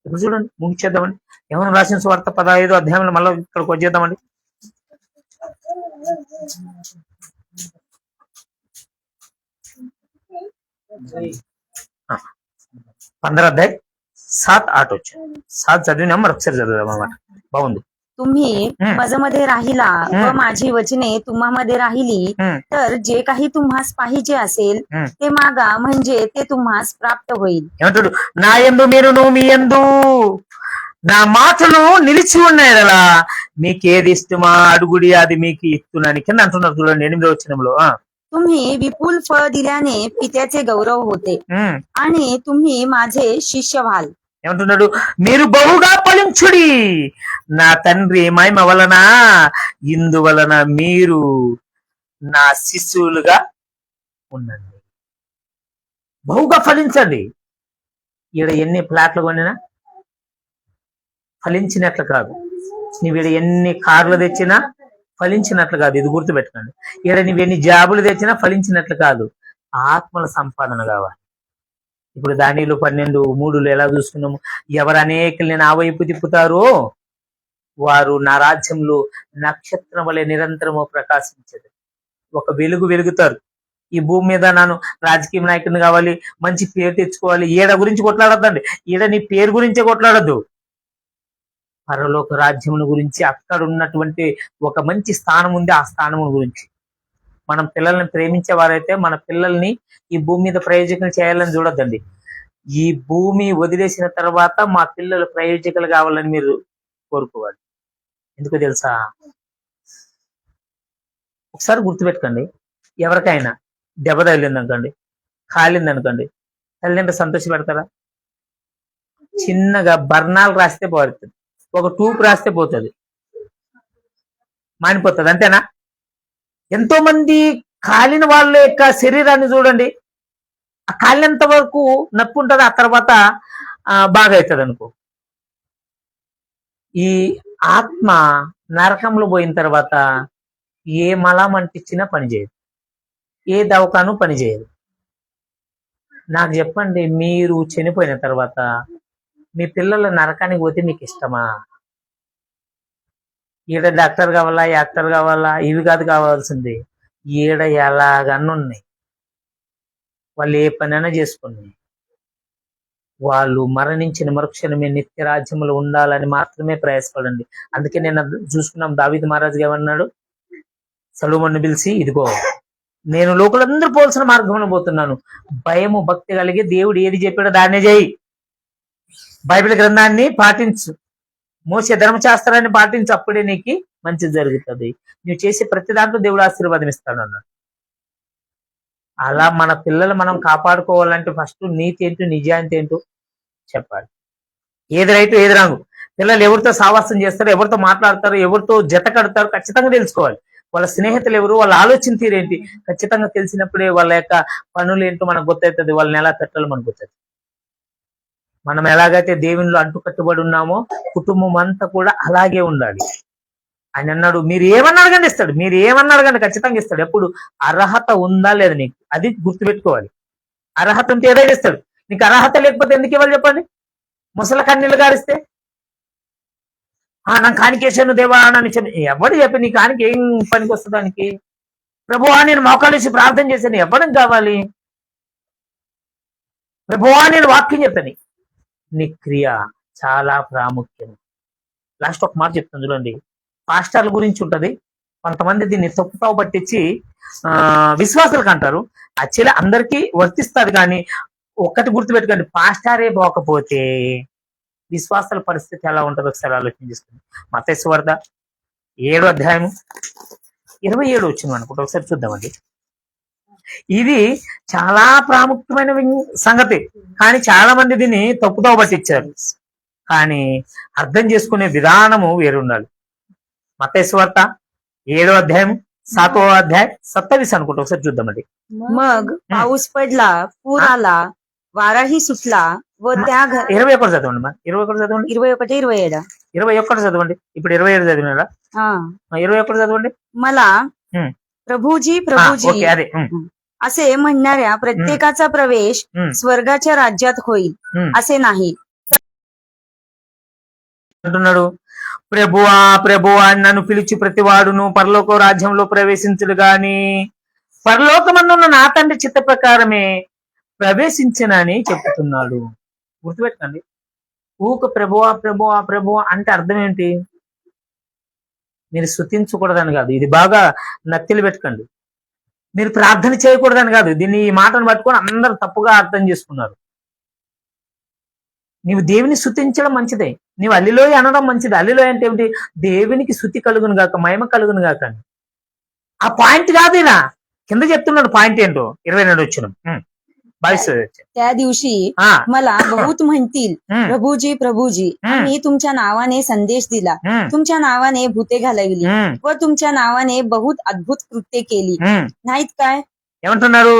ఇప్పుడు చూడండి, ముగించేద్దామండి. ఏమైనా రాసిన సువార్త 15వ అధ్యాయంలో మళ్ళీ ఇక్కడికి వచ్చేద్దామండి. 15 अध्याय 7-8 వచ్చాయి. 7 చదివినా మరి ఒకసారి చదువుదాం అన్నమాట. బాగుంది. तुम्ही हम्म. माझमध्ये राहिला व माझी वचने तुम्हामध्ये राहिली तर जे काही तुम्हास पाहिजे असेल ते मागा, म्हणजे ते तुम्हास प्राप्त होईल. ఏమంటాడు? నా యందు మీరును మీ యందు నా మాటలు నిలిచి ఉన్నాయి కదా, మీకేది ఇష్టమా అడుగుడి, అది మీకు ఇస్తున్నాను కింద అంటున్నారు. చూడండి 8వ వచనంలో. तुम्ही विपुल फळ दिल्याने पित्याचे गौरव होते आणि तुम्ही माझे शिष्य व्हाल. ఏమంటున్నాడు? మీరు బహుగా ఫలించుడి నా తండ్రి మహిమ వలన, ఇందువలన మీరు నా శిష్యులుగా ఉండండి. బహుగా ఫలించండి. ఈడ ఎన్ని ప్లాట్లు కొనినా ఫలించినట్లు కాదు. నువ్వు ఎన్ని కార్లు తెచ్చినా ఫలించినట్లు కాదు. ఇది గుర్తుపెట్టుకోండి. ఈడ నువ్వెన్ని జాబులు తెచ్చినా ఫలించినట్లు కాదు. ఆత్మల సంపాదన కావాలి. ఇప్పుడు దానిలో 12:3 ఎలా చూసుకున్నాము? ఎవరు అనేకుల్ని నా వైపు తిప్పుతారో వారు నా రాజ్యంలో నక్షత్రం వలె నిరంతరము ప్రకాశించదు. ఒక వెలుగు వెలుగుతారు. ఈ భూమి మీద నాను రాజకీయ నాయకుడిని కావాలి, మంచి పేరు తెచ్చుకోవాలి, ఈడ గురించి కొట్లాడద్దండి. ఈడ నీ పేరు గురించే కొట్లాడద్దు. పరలోక రాజ్యముల గురించి, అక్కడ ఉన్నటువంటి ఒక మంచి స్థానం ఉంది, ఆ స్థానం గురించి. మనం పిల్లల్ని ప్రేమించే వారైతే మన పిల్లల్ని ఈ భూమి మీద ప్రయోజకులు చేయాలని చూడొద్దండి. ఈ భూమి వదిలేసిన తర్వాత మా పిల్లలు ప్రయోజకులు కావాలని మీరు కోరుకోవాలి. ఎందుకు తెలుసా? ఒకసారి గుర్తుపెట్టుకోండి. ఎవరికైనా దెబ్బ తగిలిందనుకోండి, కాలిందనుకోండి, తల్లిదండ్రులు సంతోషపెడతారా? చిన్నగా బర్ణాలు రాస్తే పోతుంది, ఒక టూప్ రాస్తే పోతుంది, మానిపోతుంది. అంతేనా? ఎంతో మంది కాలిన వాళ్ళ యొక్క శరీరాన్ని చూడండి. ఆ కాలినంత వరకు నొప్పి ఉంటుంది, ఆ తర్వాత బాగా అవుతుంది అనుకో. ఈ ఆత్మ నరకంలో పోయిన తర్వాత ఏ మలం అంటించినా పనిచేయదు, ఏ దవకాను పనిచేయదు. నాకు చెప్పండి, మీరు చనిపోయిన తర్వాత మీ పిల్లలు నరకానికి పోతే మీకు ఇష్టమా? ఈడ డాక్టర్ కావాలా, యాక్టర్ కావాలా, ఇవి కాదు కావాల్సింది. ఈడ ఎలాగన్నున్నాయి, వాళ్ళు ఏ పనైనా చేసుకుని వాళ్ళు మరణించిన మరుక్షణమే నిత్య రాజ్యములు ఉండాలని మాత్రమే ప్రయాసపడండి. అందుకే నేను చూసుకున్నాం, దావీదు మహారాజు ఏమన్నాడు? సొలొమోనును పిలిచి, ఇదిగో నేను లోకులందరూ పోల్సిన మార్గంలో పోతున్నాను, భయము భక్తి కలిగి దేవుడు ఏది చెప్పాడో దాన్నే చేయి, బైబిల్ గ్రంథాన్ని పాటించు, మోసే ధర్మశాస్త్రాన్ని పాటించు, అప్పుడే నీకు మంచి జరుగుతుంది, నువ్వు చేసే ప్రతి దాంట్లో దేవుడు ఆశీర్వాదం ఇస్తాడు అన్నాడు. అలా మన పిల్లలు మనం కాపాడుకోవాలంటే ఫస్ట్ నీతి ఏంటో, నిజాయితీ ఏంటో చెప్పాలి. ఏది రైతు ఏది రాంగు, పిల్లలు ఎవరితో సావాసం చేస్తారు, ఎవరితో మాట్లాడతారు, ఎవరితో జత కడతారు ఖచ్చితంగా తెలుసుకోవాలి. వాళ్ళ స్నేహితులు ఎవరు, వాళ్ళ ఆలోచన తీరేంటి ఖచ్చితంగా తెలిసినప్పుడే వాళ్ళ యొక్క పనులు ఏంటో మనకు గుర్తవుతుంది, వాళ్ళని ఎలా పెట్టాలో మనకు గుర్తవుతుంది. మనం ఎలాగైతే దేవునిలో అంటు కట్టుబడి ఉన్నామో కుటుంబం అంతా కూడా అలాగే ఉండాలి. ఆయన అన్నాడు, మీరు ఏమన్నా అడగండి ఇస్తాడు, మీరు ఏమన్నా అడగండి ఖచ్చితంగా ఇస్తాడు. ఎప్పుడు అర్హత ఉందా లేదా నీకు, అది గుర్తుపెట్టుకోవాలి. అర్హత ఉంటే ఏదైనా ఇస్తాడు. నీకు అర్హత లేకపోతే ఎందుకు ఇవ్వాలి చెప్పండి? ముసల కన్నీళ్ళు గారిస్తే నాకు కానికేశాను దేవా అని ఎవడు చెప్పి నీ కానికి ఏం పనికి వస్తుంది? దానికి ప్రభువా నేను మోకాలేసి ప్రార్థన చేశాను, ఎవరికి కావాలి? ప్రభువా నేను వాక్యం చెప్తాను. నీ క్రియ చాలా ప్రాముఖ్యం. లాస్ట్ ఒక మాట చెప్తాను చూడండి. పాస్టర్ల గురించి ఉంటది, కొంతమంది దీన్ని తప్పుతావు పట్టించి విశ్వాసాలకు అంటారు. యాక్చువల్లీ అందరికీ వర్తిస్తుంది, కానీ ఒక్కటి గుర్తుపెట్టుకోండి, పాస్టరే పోకపోతే విశ్వాసాల పరిస్థితి ఎలా ఉంటుందో ఒకసారి ఆలోచన చేసుకోండి. మత్తయి సువార్త 7వ అధ్యాయం 27 వచ్చింది అనుకుంటా, ఒకసారి చూద్దామండి. ఇది చాలా ప్రాముఖ్యమైన సంగతి, కానీ చాలా మంది దీన్ని తప్పుదో పట్టించారు. కానీ అర్థం చేసుకునే విధానము వేరు ఉండాలి. మత్తయి సువార్త 7వ అధ్యాయం 7వ అధ్యాయం 27 అనుకుంటా, ఒకసారి చూద్దామండి. मग पाऊस पडला, पूर आला, वाराही सुटला व त्या 21 చదవండి మా, 21 చదవండి, 21, 27 21 చదవండి. ఇప్పుడు 27 చదివినారా? हा 21 చదవండి. मला हम्म. प्रभूजी ఓకే, प्रभूजी అదే. असे म्हणणाऱ्या प्रत्येकाचा प्रवेश स्वर्गाच्या राज्यात होईल असे नाही. అంటున్నాడు, ప్రభువా ప్రభువా అని నన్ను పిలిచి ప్రతివాడును పరలోక రాజ్యంలో ప్రవేశించడు గాని పరలోకమందున్న నా తండ్రి చిత్త ప్రకారమే ప్రవేశించనని చెప్తున్నాడు. గుర్తుపెట్టండి, ఊక ప్రభువా ప్రభువా ప్రభువా అంటే అర్థం ఏంటి? మీరు స్తుతించకూడదని కాదు, ఇది బాగా నత్తిలు పెట్టుకోండి. మీరు ప్రార్థన చేయకూడదని కాదు, దీన్ని ఈ మాటను పట్టుకొని అందరూ తప్పుగా అర్థం చేసుకున్నారు. నీవు దేవుని స్తుతించడం మంచిదే, నీవు అల్లిలోయ అనడం మంచిది. అల్లిలోయ అంటే ఏమిటి? దేవునికి స్తుతి కలుగును గాక, మహిమ కలుగును గాక అని. ఆ పాయింట్ కాదు, ఇలా కింద చెప్తున్నాడు పాయింట్ ఏంటో. 22 వచ్చిన त्या दिवशी हा. मला बहुत म्हणतील, प्रभूजी प्रभूजी, आम्ही तुमच्या नावाने संदेश दिला, तुमच्या नावाने भूते घालविली व तुमच्या नावाने बहुत अद्भुत कृत्ये केली नाहीत काय. ఏమంటున్నారు?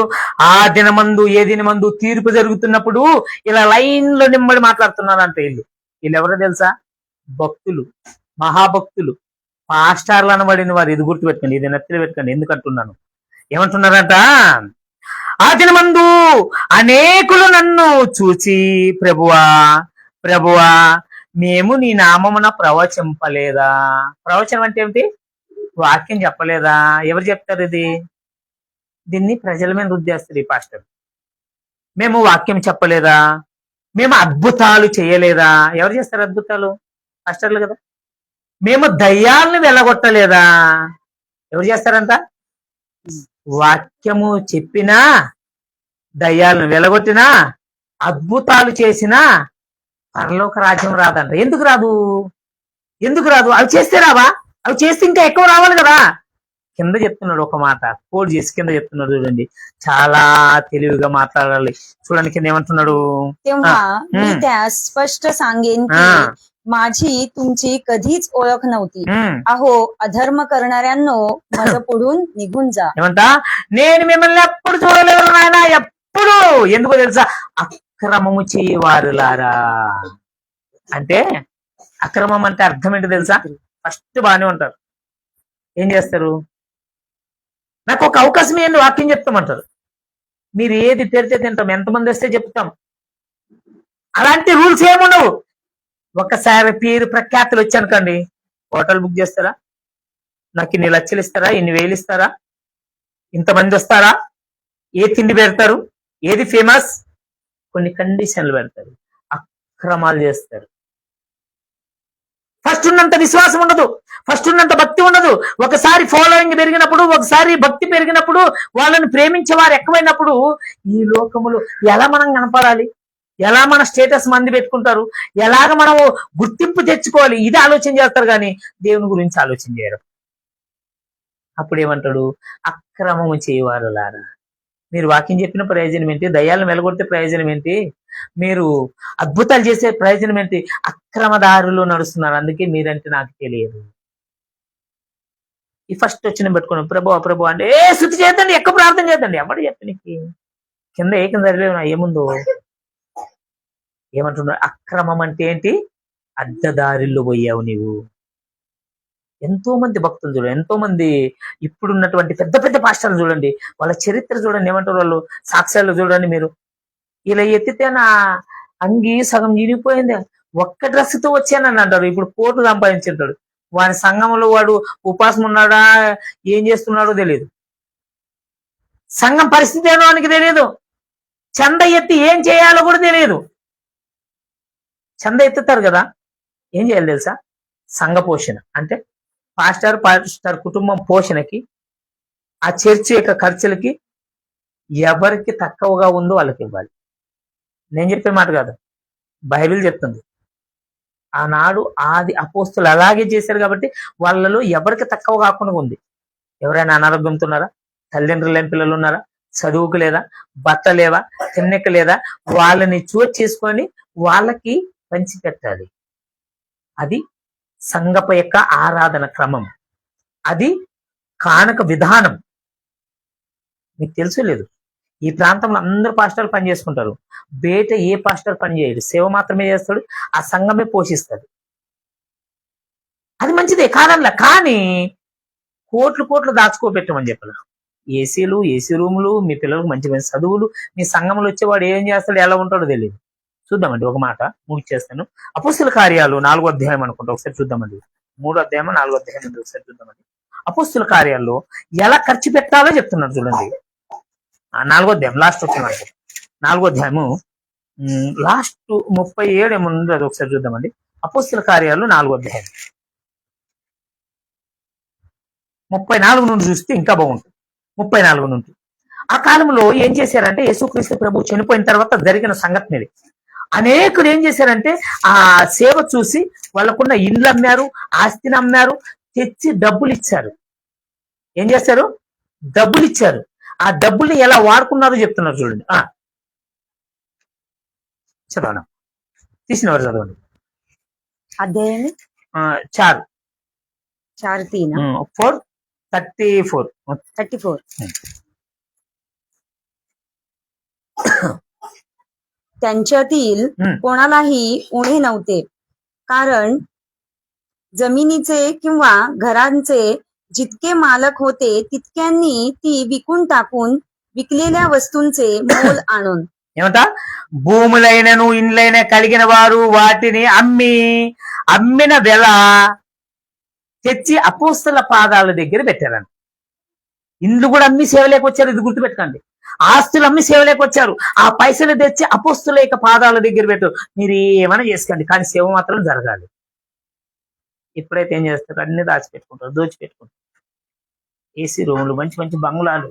ఆ దినమందు, ఏ దినమందు తీర్పు జరుగుతున్నప్పుడు ఇలా లైన్ లో నిమ్మడి మాట్లాడుతున్నారు అంటే వీళ్ళు ఎవరో తెలుసా? భక్తులు, మహాభక్తులు, పాస్టార్లు అనబడిన వారు. ఇది గుర్తు పెట్టుకోండి, ఇది నెత్తిలో పెట్టుకోండి. ఎందుకంటున్నాను, ఏమంటున్నారంట? ఆ దినమందు అనేకులు నన్ను చూచి ప్రభువా ప్రభువా మేము నీ నామమున ప్రవచింపలేదా? ప్రవచనం అంటే ఏమిటి? వాక్యం చెప్పలేదా? ఎవరు చెప్తారు ఇది? దీన్ని ప్రజల మీద రుద్దేస్తారు ఈ పాస్టర్. మేము వాక్యం చెప్పలేదా? మేము అద్భుతాలు చేయలేదా? ఎవరు చేస్తారు అద్భుతాలు? పాస్టర్లు కదా. మేము దయ్యాలను వెళ్ళగొట్టలేదా? ఎవరు చేస్తారంట? వాక్యము చెప్పినా, దయ్యాలను వెలగొట్టినా, అద్భుతాలు చేసినా పరలోక రాజ్యం రాదంట. ఎందుకు రాదు? ఎందుకు రాదు? అవి చేస్తే రావా? అవి చేస్తే ఇంకా ఎక్కువ రావాలి కదా. కింద చెప్తున్నాడు ఒక మాట, కోడ్ చేసి కింద చెప్తున్నాడు. చూడండి, చాలా తెలివిగా మాట్లాడాలి. చూడండి కింద ఏమంటున్నాడు? तेव्हा मी त्यास स्पष्ट सांगेन की माझी तुमची कधीच ओळख नव्हती. अहो अधर्म करणाऱ्यांनो, माझं पुढून निघून जा. ఏమంటా? నేను మిమ్మల్ని ఎప్పుడు చూడలేదు నాయన, ఎప్పుడు. ఎందుకో తెలుసా? అక్రమము చేయవారులారా. అంటే అక్రమం అంటే అర్థం ఏంటి తెలుసా? ఫస్ట్ బాగానే ఉంటారు, ఏం చేస్తారు? నాకు ఒక అవకాశం ఏంటి, వాక్యం చెప్తామంటారు. మీరు ఏది తెరితే తింటాం, ఎంతమంది వస్తే చెప్తాం. అలాంటి రూల్స్ ఏముండవు. ఒక్కసారి పేరు ప్రఖ్యాతులు వచ్చానుకోండి, హోటల్ బుక్ చేస్తారా? నాకు ఇన్ని లక్షలు ఇస్తారా? ఇన్ని వేలు ఇస్తారా? ఇంతమంది వస్తారా? ఏ తిండి పెడతారు? ఏది ఫేమస్? కొన్ని కండిషన్లు పెడతారు, అక్రమాలు చేస్తారు. ఫస్ట్ ఉన్నంత విశ్వాసం ఉండదు, ఫస్ట్ ఉన్నంత భక్తి ఉండదు. ఒకసారి ఫాలోయింగ్ పెరిగినప్పుడు, ఒకసారి భక్తి పెరిగినప్పుడు, వాళ్ళని ప్రేమించే వారు ఎక్కువైనప్పుడు ఈ లోకములో ఎలా మనం కనపడాలి, ఎలా మన స్టేటస్ మంది పెట్టుకుంటారు, ఎలాగ మనము గుర్తింపు తెచ్చుకోవాలి, ఇది ఆలోచన చేస్తారు. కానీ దేవుని గురించి ఆలోచన చేయరు. అప్పుడు ఏమంటాడు? అక్రమము చేయవారులారా. మీరు వాక్యం చెప్పిన ప్రయోజనం ఏంటి? దయ్యాలను వెలగొడితే ప్రయోజనం ఏంటి? మీరు అద్భుతాలు చేసే ప్రయోజనం ఏంటి? అక్రమదారులు నడుస్తున్నారు, అందుకే మీరంటే నాకు తెలియదు. ఈ ఫస్ట్ వచ్చిన పెట్టుకున్నాం, ప్రభు ప్రభు అంటే శృతి చేద్దండి, ఎక్కువ ప్రార్థన చేద్దండి. ఎవరు చెప్పి నీకు? కింద ఏకం చదివేనా ఏముందో? ఏమంటున్నారు? అక్రమం అంటే ఏంటి? అడ్డదారిల్లో పోయావు నీవు. ఎంతో మంది భక్తులు చూడండి, ఎంతో మంది ఇప్పుడున్నటువంటి పెద్ద పెద్ద పాస్టర్లు చూడండి, వాళ్ళ చరిత్ర చూడండి, ఏమంటారు వాళ్ళు, సాక్ష్యాలు చూడండి. మీరు ఇలా ఎత్తితే నా అంగి సగం చినిగిపోయింది, ఒక్క డ్రెస్ తో వచ్చానని అంటారు. ఇప్పుడు కోట్లు సంపాదించుంటాడు, వాడి సంఘంలో వాడు ఉపాసం ఉన్నాడా, ఏం చేస్తున్నాడో తెలియదు. సంఘం పరిస్థితి ఏమో వానికి తెలియదు. చంద ఎత్తి ఏం చేయాలో కూడా తెలియదు. చంద ఎత్తుతారు కదా, ఏం చేయాలి తెలుసా? సంఘ పోషణ అంటే పాస్టర్ కుటుంబం పోషణకి, ఆ చర్చి యొక్క ఖర్చులకి ఎవరికి తక్కువగా ఉందో వాళ్ళకి ఇవ్వాలి. నేను చెప్పే మాట కాదు, బైబిల్ చెప్తుంది. ఆనాడు ఆది అపోస్తులు అలాగే చేశారు కాబట్టి వాళ్ళలో ఎవరికి తక్కువ కాకుండా ఉంది. ఎవరైనా అనారోగ్యంతో ఉన్నారా? తల్లిదండ్రులు లేని పిల్లలు ఉన్నారా? చదువుకు లేదా, బట్ట లేవా, తిన్నెక లేదా, వాళ్ళని చూజ్ చేసుకొని వాళ్ళకి పంచి పెట్టాలి. అది సంఘపు యొక్క ఆరాధన క్రమం, అది కానుక విధానం. మీకు తెలుసు లేదు, ఈ ప్రాంతంలో అందరూ పాస్టర్లు పని చేసుకుంటారు, బయట ఏ పాస్టర్ పని చేయడు, సేవ మాత్రమే చేస్తాడు, ఆ సంఘమే పోషిస్తుంది. అది మంచిదే కాదనలా, కానీ కోట్లు కోట్లు దాచుకోబెట్టమని చెప్పాల. ఏసీలు, ఏసీ రూములు, మీ పిల్లలకు మంచి మంచి చదువులు, మీ సంఘంలో వచ్చేవాడు ఏం చేస్తాడు, ఎలా ఉంటాడో తెలియదు. చూద్దామండి, ఒక మాట ముగిచేస్తాను. అపోస్తుల కార్యాలు 4వ అధ్యాయం అనుకుంటా, ఒకసారి చూద్దామండి. 3వ అధ్యాయం 4వ అధ్యాయం ఒకసారి చూద్దామండి. అపోస్తుల కార్యాల్లో ఎలా ఖర్చు పెట్టాలో చెప్తున్నారు చూడండి. 4వ అధ్యాయం లాస్ట్ వచ్చిన 4వ అధ్యాయము లాస్ట్ 37 ఏముంది అది ఒకసారి చూద్దామండి. అపోస్తుల కార్యాలు 4వ అధ్యాయం 34 నుండి చూస్తే ఇంకా బాగుంటుంది. 34 నుండి. ఆ కాలంలో ఏం చేశారంటే, యేసుక్రీస్తు ప్రభు చనిపోయిన తర్వాత జరిగిన సంఘటన ఇది. అనేకులు ఏం చేశారంటే ఆ సేవ చూసి వాళ్ళకున్న ఇండ్లు అమ్మారు, ఆస్తిని అమ్మారు, తెచ్చి డబ్బులు ఇచ్చారు. ఏం చేశారు? డబ్బులు ఇచ్చారు. ఆ డబ్బుల్ని ఎలా వాడుకున్నారో చెప్తున్నారు చూడండి. చదవను, తీసిన వారు చదవండి. అధ్యాయం 4:34. त्यांच्यातील कोणालाही उणे नव्हते, कारण जमिनीचे किंवा घरांचे जितके मालक होते तितक्यांनी ती विकून टाकून विकलेल्या वस्तूंचे मोल आणून. ఏమంట? భూములైనను ఇండ్లైన కలిగిన వారు వాటిని అమ్మిన వెల తెచ్చి అపోస్తల పాదాల దగ్గర పెట్టారంట. ఇండ్లు కూడా అమ్మి సేవలేకి వచ్చారు, ఇది గుర్తుపెట్టండి. ఆస్తులు అమ్మి సేవలేకి వచ్చారు, ఆ పైసలు తెచ్చి అపోస్తుల యొక్క పాదాల దగ్గర పెట్టారు. మీరు ఏమైనా చేసుకోండి, కానీ సేవ మాత్రం జరగాలి. ఇప్పుడైతే ఏం చేస్తారు? అన్ని దాచిపెట్టుకుంటారు, దోచిపెట్టుకుంటారు. ఏసీ రూములు, మంచి మంచి బంగ్లాలు,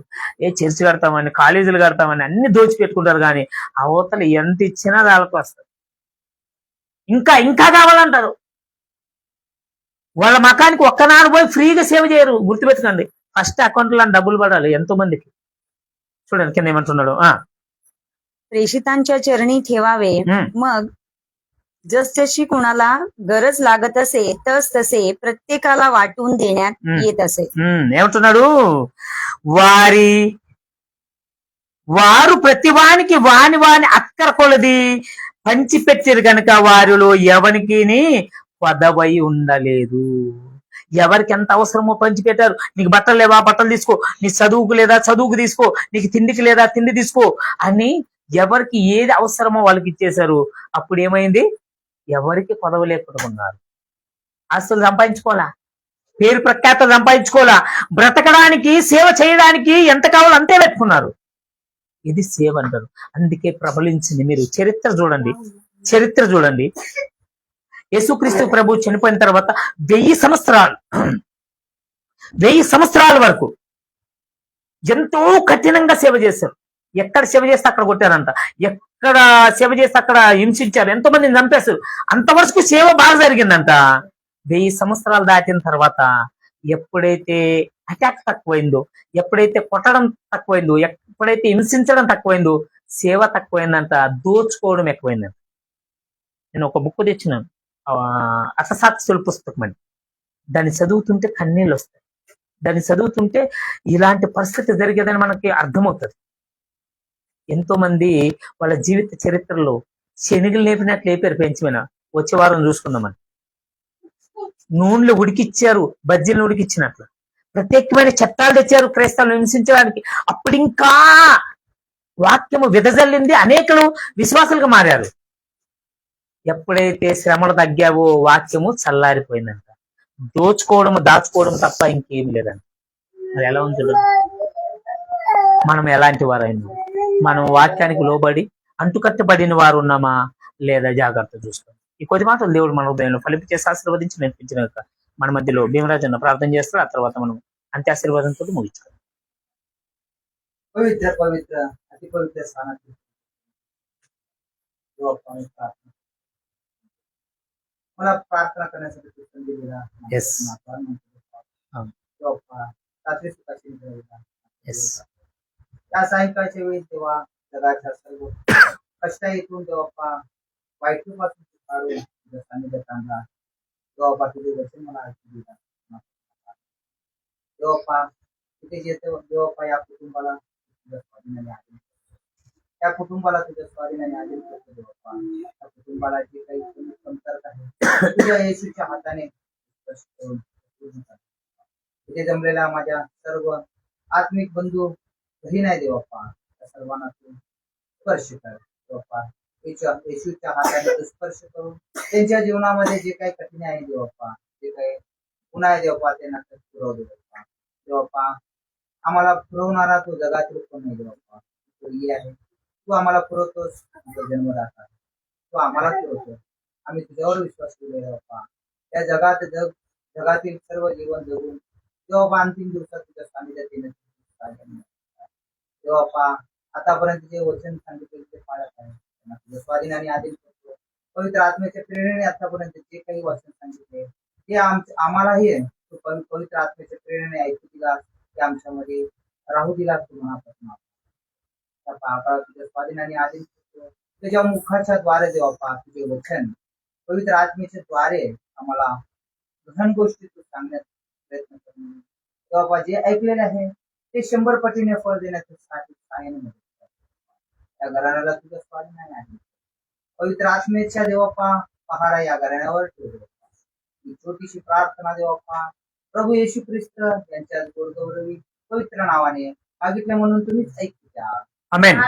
చర్చి కడతామని, కాలేజీలు కడతామని అన్ని దోచిపెట్టుకుంటారు. కానీ అవతల ఎంత ఇచ్చినా వాళ్ళకి వస్తారు, ఇంకా ఇంకా కావాలంటారు. వాళ్ళ మకానికి ఒక్కనాడు పోయి ఫ్రీగా సేవ చేయరు. గుర్తుపెట్టుకోండి, ఫస్ట్ అకౌంట్లో డబ్బులు పడాలి. ఎంతో మందికి చూడండి కింద ఏమంటున్నాడు. प्रेषितांच्या चरणी ठेवावे, मग जसजशी कुणाला गरज लागत असे तस तसे प्रत्येकाला वाटून देण्यात येत असे. ఏమంటున్నాడు? వారు ప్రతివానికి వాని అక్కర కొలది పంచిపెట్టారు కనుక వారిలో ఎవరికి పదవై ఉండలేదు. ఎవరికి ఎంత అవసరమో పంచిపెట్టారు. నీకు బట్టలు లేవా, బట్టలు తీసుకో. నీ చదువుకు లేదా, చదువుకు తీసుకో. నీకు తిండికి లేదా, తిండి తీసుకో అని ఎవరికి ఏది అవసరమో వాళ్ళకి ఇచ్చేశారు. అప్పుడు ఏమైంది? ఎవరికి పదవి లేకుండా ఉన్నారు. ఆస్తులు సంపాదించుకోవాలా, పేరు ప్రఖ్యాతలు సంపాదించుకోవాలా, బ్రతకడానికి, సేవ చేయడానికి ఎంత కావాలో అంతే పెట్టుకున్నారు. ఇది సేవ అంటారు. అందుకే ప్రబలించింది. మీరు చరిత్ర చూడండి. యేసుక్రీస్తు ప్రభు చనిపోయిన తర్వాత 1000 సంవత్సరాల వరకు ఎంతో కఠినంగా సేవ చేశారు. ఎక్కడ సేవ చేస్తే అక్కడ కొట్టారంట, ఎక్కడ సేవ చేస్తే అక్కడ హింసించారు, ఎంతో మందిని చంపేశారు. అంతవరకు సేవ బాగా జరిగిందంట. 1000 సంవత్సరాలు దాటిన తర్వాత ఎప్పుడైతే అటాక్ తక్కువైందో, ఎప్పుడైతే కొట్టడం తక్కువైందో, ఎప్పుడైతే హింసించడం తక్కువైందో, సేవ తక్కువైందంట, దోచుకోవడం ఎక్కువైందంట. నేను ఒక బుక్ తెచ్చినాను, అససాత్సుల పుస్తకం అని. దాన్ని చదువుతుంటే కన్నీళ్ళు వస్తాయి. దాన్ని చదువుతుంటే ఇలాంటి పరిస్థితి జరిగేదని మనకి అర్థమవుతుంది. ఎంతో మంది వాళ్ళ జీవిత చరిత్రలో శనిగులు లేపినట్లు లేపారు పెంచిపోయిన. వచ్చే వారం చూసుకుందామని. నూనెలు ఉడికిచ్చారు, బజ్జీలను ఉడికిచ్చినట్లు. ప్రత్యేకమైన చట్టాలు తెచ్చారు క్రైస్తవులను హింసించడానికి. అప్పుడు ఇంకా వాక్యము విదజల్లింది, అనేకలు విశ్వాసాలుగా మారారు. ఎప్పుడైతే శ్రమలు తగ్గావో వాక్యము చల్లారిపోయిందంట. దోచుకోవడం, దాచుకోవడం తప్ప ఇంకేం లేదంట. మరి ఎలా ఉంది? మనం ఎలాంటి వారైనా మనం వాక్యానికి లోబడి అంటుకట్టబడిన వారు ఉన్నామా లేదా జాగ్రత్త చూసుకోండి. ఈ కొద్ది మాటలు దేవుడు మన హృదయంలో ఫలింపచేసి ఆశీర్వదించి నేర్పించిన మన మధ్యలో భీమరాజు అన్న ప్రార్థన చేస్తారు. ఆ తర్వాత మనం అంత్య ఆశీర్వాదంతో ముగించుకోండి. पवित्र पवित्र अति पवित्र स्थानात मला प्रार्थना करण्यासाठी संधी दिला. Yes. रात्री सुखाची त्या सायंकाळच्या वेळी तेव्हा जगाच्या सर्व कष्टातून देवप्पा वाईटपासून काढून तुझ्या सानिध्यात आणला. देवप्पा तुझे वचन मला ऐकू दिला. देवप्पा तिथे येतो देवप्पा या कुटुंबाला तुझ्या स्वाधीनाने आधीन करतो. त्या कुटुंबाला तुझ्या स्वाधीनाने आधीन करतो देवप्पा. त्या कुटुंबाला जे काही कमतरता आहे तुझ्या येशूच्या हाताने स्पर्श करून पूर्ण कर. तिथे जमलेला माझ्या सर्व आत्मिक बंधू घरी नाही देवप्पा, त्या सर्वांना तू स्पर्श कर देवप्पा. येशूच्या हाताने तू स्पर्श करून त्यांच्या जीवनामध्ये जे काही कठीण आहे देवप्पा, जे काही गुन्हा आहे देवप्पा, त्यांना पुरव देवप्पा. देवप्पा आम्हाला पुरवणारा तो जगातील कोण नाही देवप्पा, तू आहे. तू आम्हाला पुरवतोस, जन्मदाता तू आम्हाला पुरवतो. आम्ही तुझ्यावर विश्वास ठेवले देवप्पा. त्या जगातील सर्व जीवन जगून देवप्पा अंतिम दिवसात तुझ्या सानिध्यात येण्याची देवप्पा आतापर्यंत जे वचन सांगितले ते पाळत आहे. त्यांना तुझ्या स्वाधीनाने आधीन करतो. पवित्र आत्म्याच्या प्रेरणेने आतापर्यंत जे काही वचन सांगितले ते आम्हालाही तू पवित्र आत्म्याच्या प्रेरणेने ऐकू दिला, ते आमच्यामध्ये राहू दिला. तू मनापासून तुझ्या स्वाधीनाने आधीन करतो. तुझ्या मुखाच्या द्वारे देवप्पा तुझे वचन पवित्र आत्म्याच्या द्वारे आम्हाला गहन गोष्टी तू सांगण्यात प्रयत्न करून देवप्पा जे ऐकलेले आहे ते 100 पटीने फळ देण्यासाठी सहाय्याने मदत कर. त्या घराण्याला तुझ्या स्वाधीनाने आहे. पवित्र आत्मेच्या देवप्पा पहारा या घराण्यावर ठेव देवप्पा. ही छोटीशी प्रार्थना देवप्पा प्रभू येशू ख्रिस्त यांच्या गोडगौरवी पवित्र नावाने मागितले म्हणून तुम्हीच ऐकू द्या. ఆమేన్.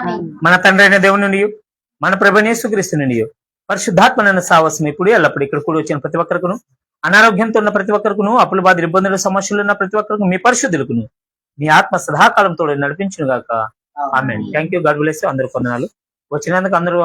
మన తండ్రి అయిన దేవుని నుండి మన ప్రభువైన యేసుక్రీస్తు నుండి పరిశుద్ధాత్మనైన సావసం ఇప్పుడు ఎల్లప్పుడు ఇక్కడ కూడి వచ్చిన ప్రతి ఒక్కరికును, అనారోగ్యంతో ఉన్న ప్రతి ఒక్కరికును, అప్పుల బాధ ఇబ్బందులు సమస్యలు ఉన్న ప్రతి ఒక్కరికి మీ పరిశుద్ధులకును మీ ఆత్మ సదాకాలంతో నడిపించును గాక. ఆమేన్. Thank you. God bless you. అందరూ వందనాలు. వచ్చినందుకు అందరూ